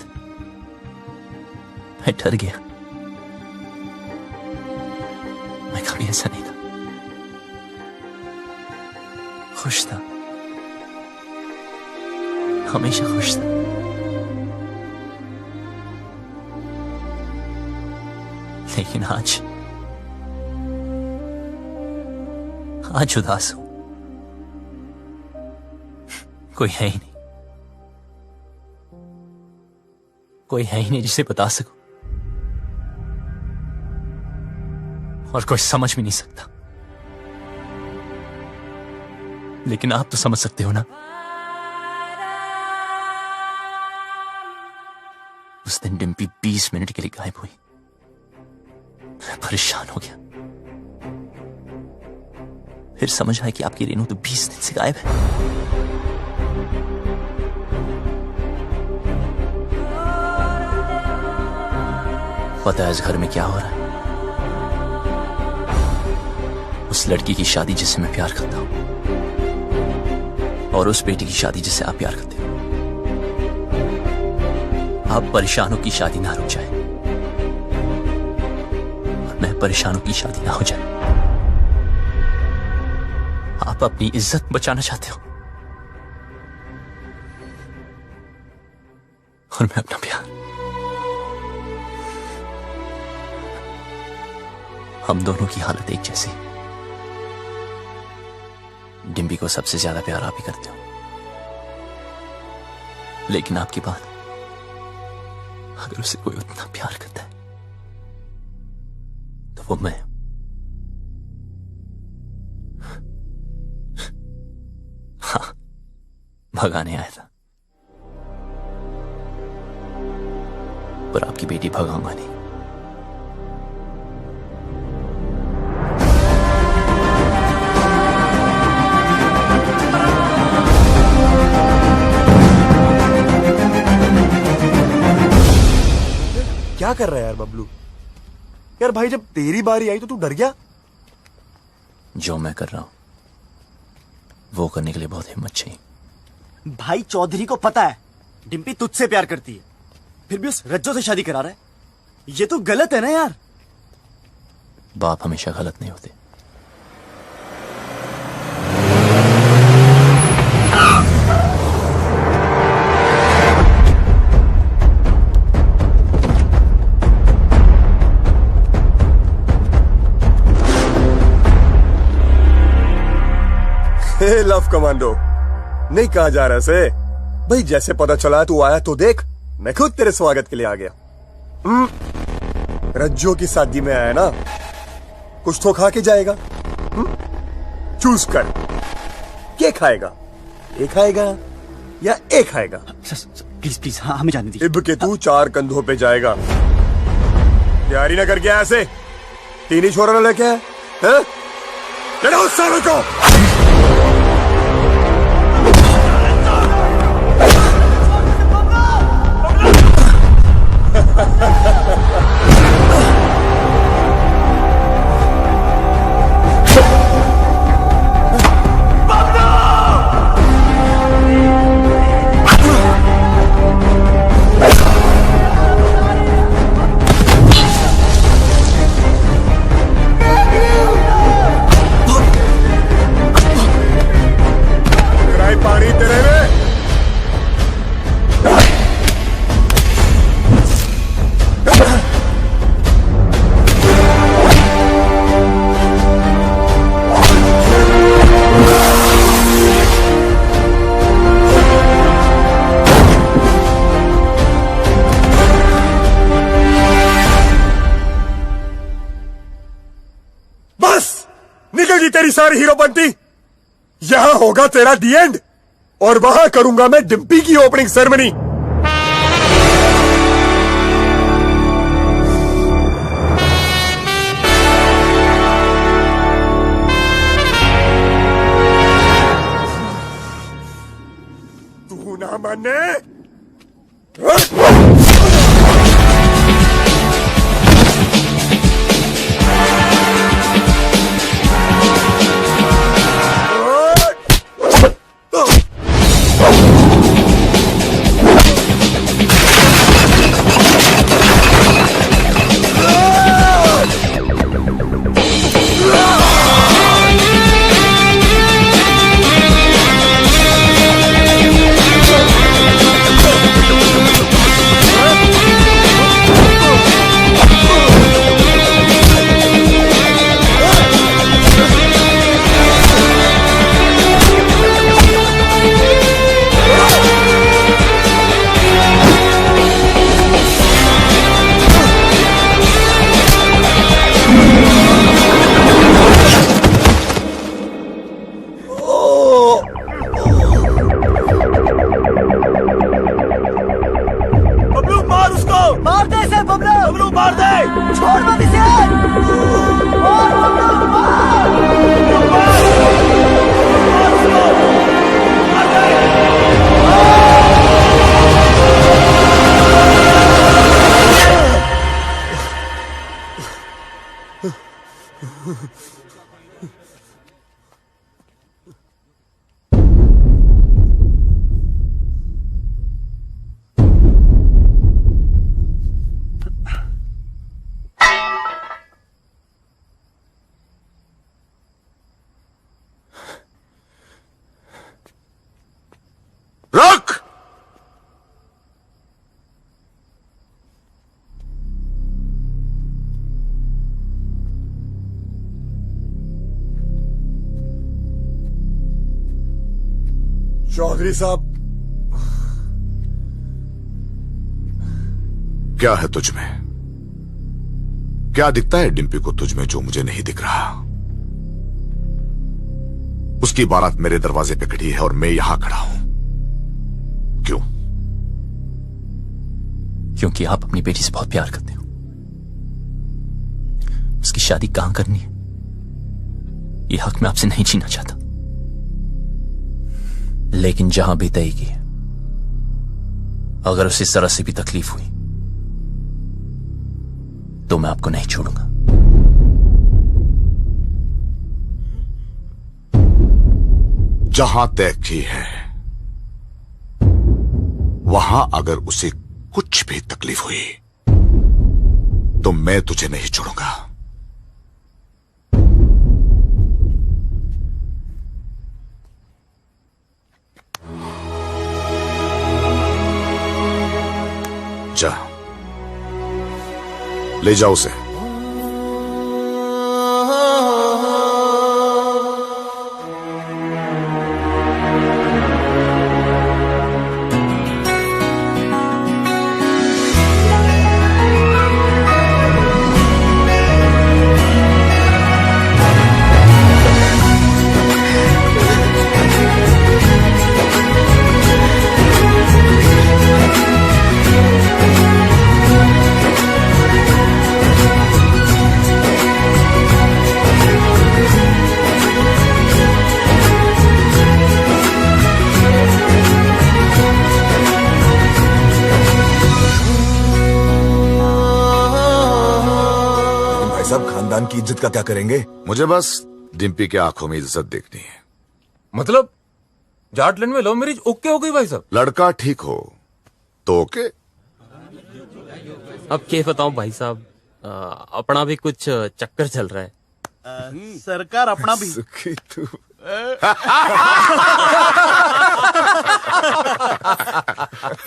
मैं डर गया। मैं कभी ऐसा नहीं था, खुश था, हमेशा खुश था। लेकिन आज उदास हूं। कोई है ही नहीं, कोई है ही नहीं जिसे बता सकूं, और कोई समझ भी नहीं सकता। लेकिन आप तो समझ सकते हो ना। उस दिन डिम्पी 20 मिनट के लिए गायब हुई। मैं परेशान हो गया। फिर समझ आया कि आपकी रेनू तो 20 दिन से गायब है। पता है इस घर में क्या हो रहा है? उस लड़की की शादी जिससे मैं प्यार करता हूं, और उस बेटी की शादी जिससे आप प्यार करते हो। आप परेशानों की शादी ना रुक जाए, और मैं परेशानों की शादी ना हो जाए। आप अपनी इज्जत बचाना चाहते हो, और मैं अपना प्यार। हम दोनों की हालत एक जैसी। डिम्पी को सबसे ज्यादा प्यार आप ही करते हो, लेकिन आपकी बात, अगर उसे कोई उतना प्यार करता है तो वो मैं। हाँ, भगाने आया था, पर आपकी बेटी भगाऊंगा नहीं। क्या कर रहा है यार बबलू? यार भाई, जब तेरी बारी आई तो तू डर गया? जो मैं कर रहा हूं वो करने के लिए बहुत हिम्मत चाहिए। भाई चौधरी को पता है डिम्पी तुझसे प्यार करती है, फिर भी उस रज्जो से शादी करा रहा है। ये तो गलत है ना यार। बाप हमेशा गलत नहीं होते। हे लव कमांडो, नहीं कहा जा रहा से भाई। जैसे पता चला तू आया तो देख, मैं खुद तेरे स्वागत के लिए आ गया। रज्जो की शादी में आया ना, कुछ तो खा के जाएगा। चूज कर, क्या खाएगा? एक खाएगा या एक खाएगा? प्लीज प्लीज, हाँ हमें जाने दीजिए। इब के तू 4 कंधों पे जाएगा। तैयारी ना करके आया ऐसे 3 ही छोरा ना लेके आया हैं? चलो उस सालों को। पानी तेरे में बस निकल गई तेरी सारी हीरोपंती। यहां होगा तेरा दी एंड और वहां करूंगा मैं डिम्पी की ओपनिंग सेरेमनी। तू ना माने रुक। चौधरी साहब, क्या है तुझ में? क्या दिखता है डिम्पी को तुझ में जो मुझे नहीं दिख रहा? उसकी बारात मेरे दरवाजे पे खड़ी है और मैं यहां खड़ा हूं। क्यों? क्योंकि आप अपनी बेटी से बहुत प्यार करते हो। उसकी शादी कहां करनी है ये हक मैं आपसे नहीं छीनना चाहता, लेकिन जहां भी तय की है, अगर उसे जरा से भी तकलीफ हुई तो मैं आपको नहीं छोड़ूंगा। जहां तय की है वहां अगर उसे कुछ भी तकलीफ हुई तो मैं तुझे नहीं छोड़ूंगा। जा, ले जाओ उसे। खानदान की इज्जत का क्या करेंगे? मुझे बस डिम्पी के आंखों में इज्जत देखनी है। मतलब जाटलैंड में लव मैरिज ओके हो गई भाई साहब? लड़का ठीक हो तो ओके। अब क्या बताऊं भाई साहब, अपना भी कुछ चक्कर चल रहा है। सरकार अपना भी सुखी तू।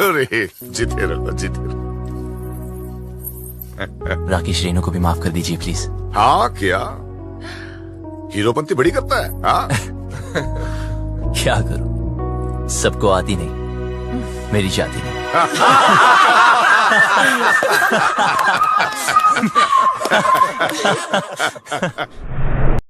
अरे जीते रहो, जीते रहो। राकेश रेनू को भी माफ कर दीजिए प्लीज। हाँ क्या हीरोपंती बड़ी करता है? हाँ क्या करूं, सबको आती नहीं, मेरी जाती नहीं।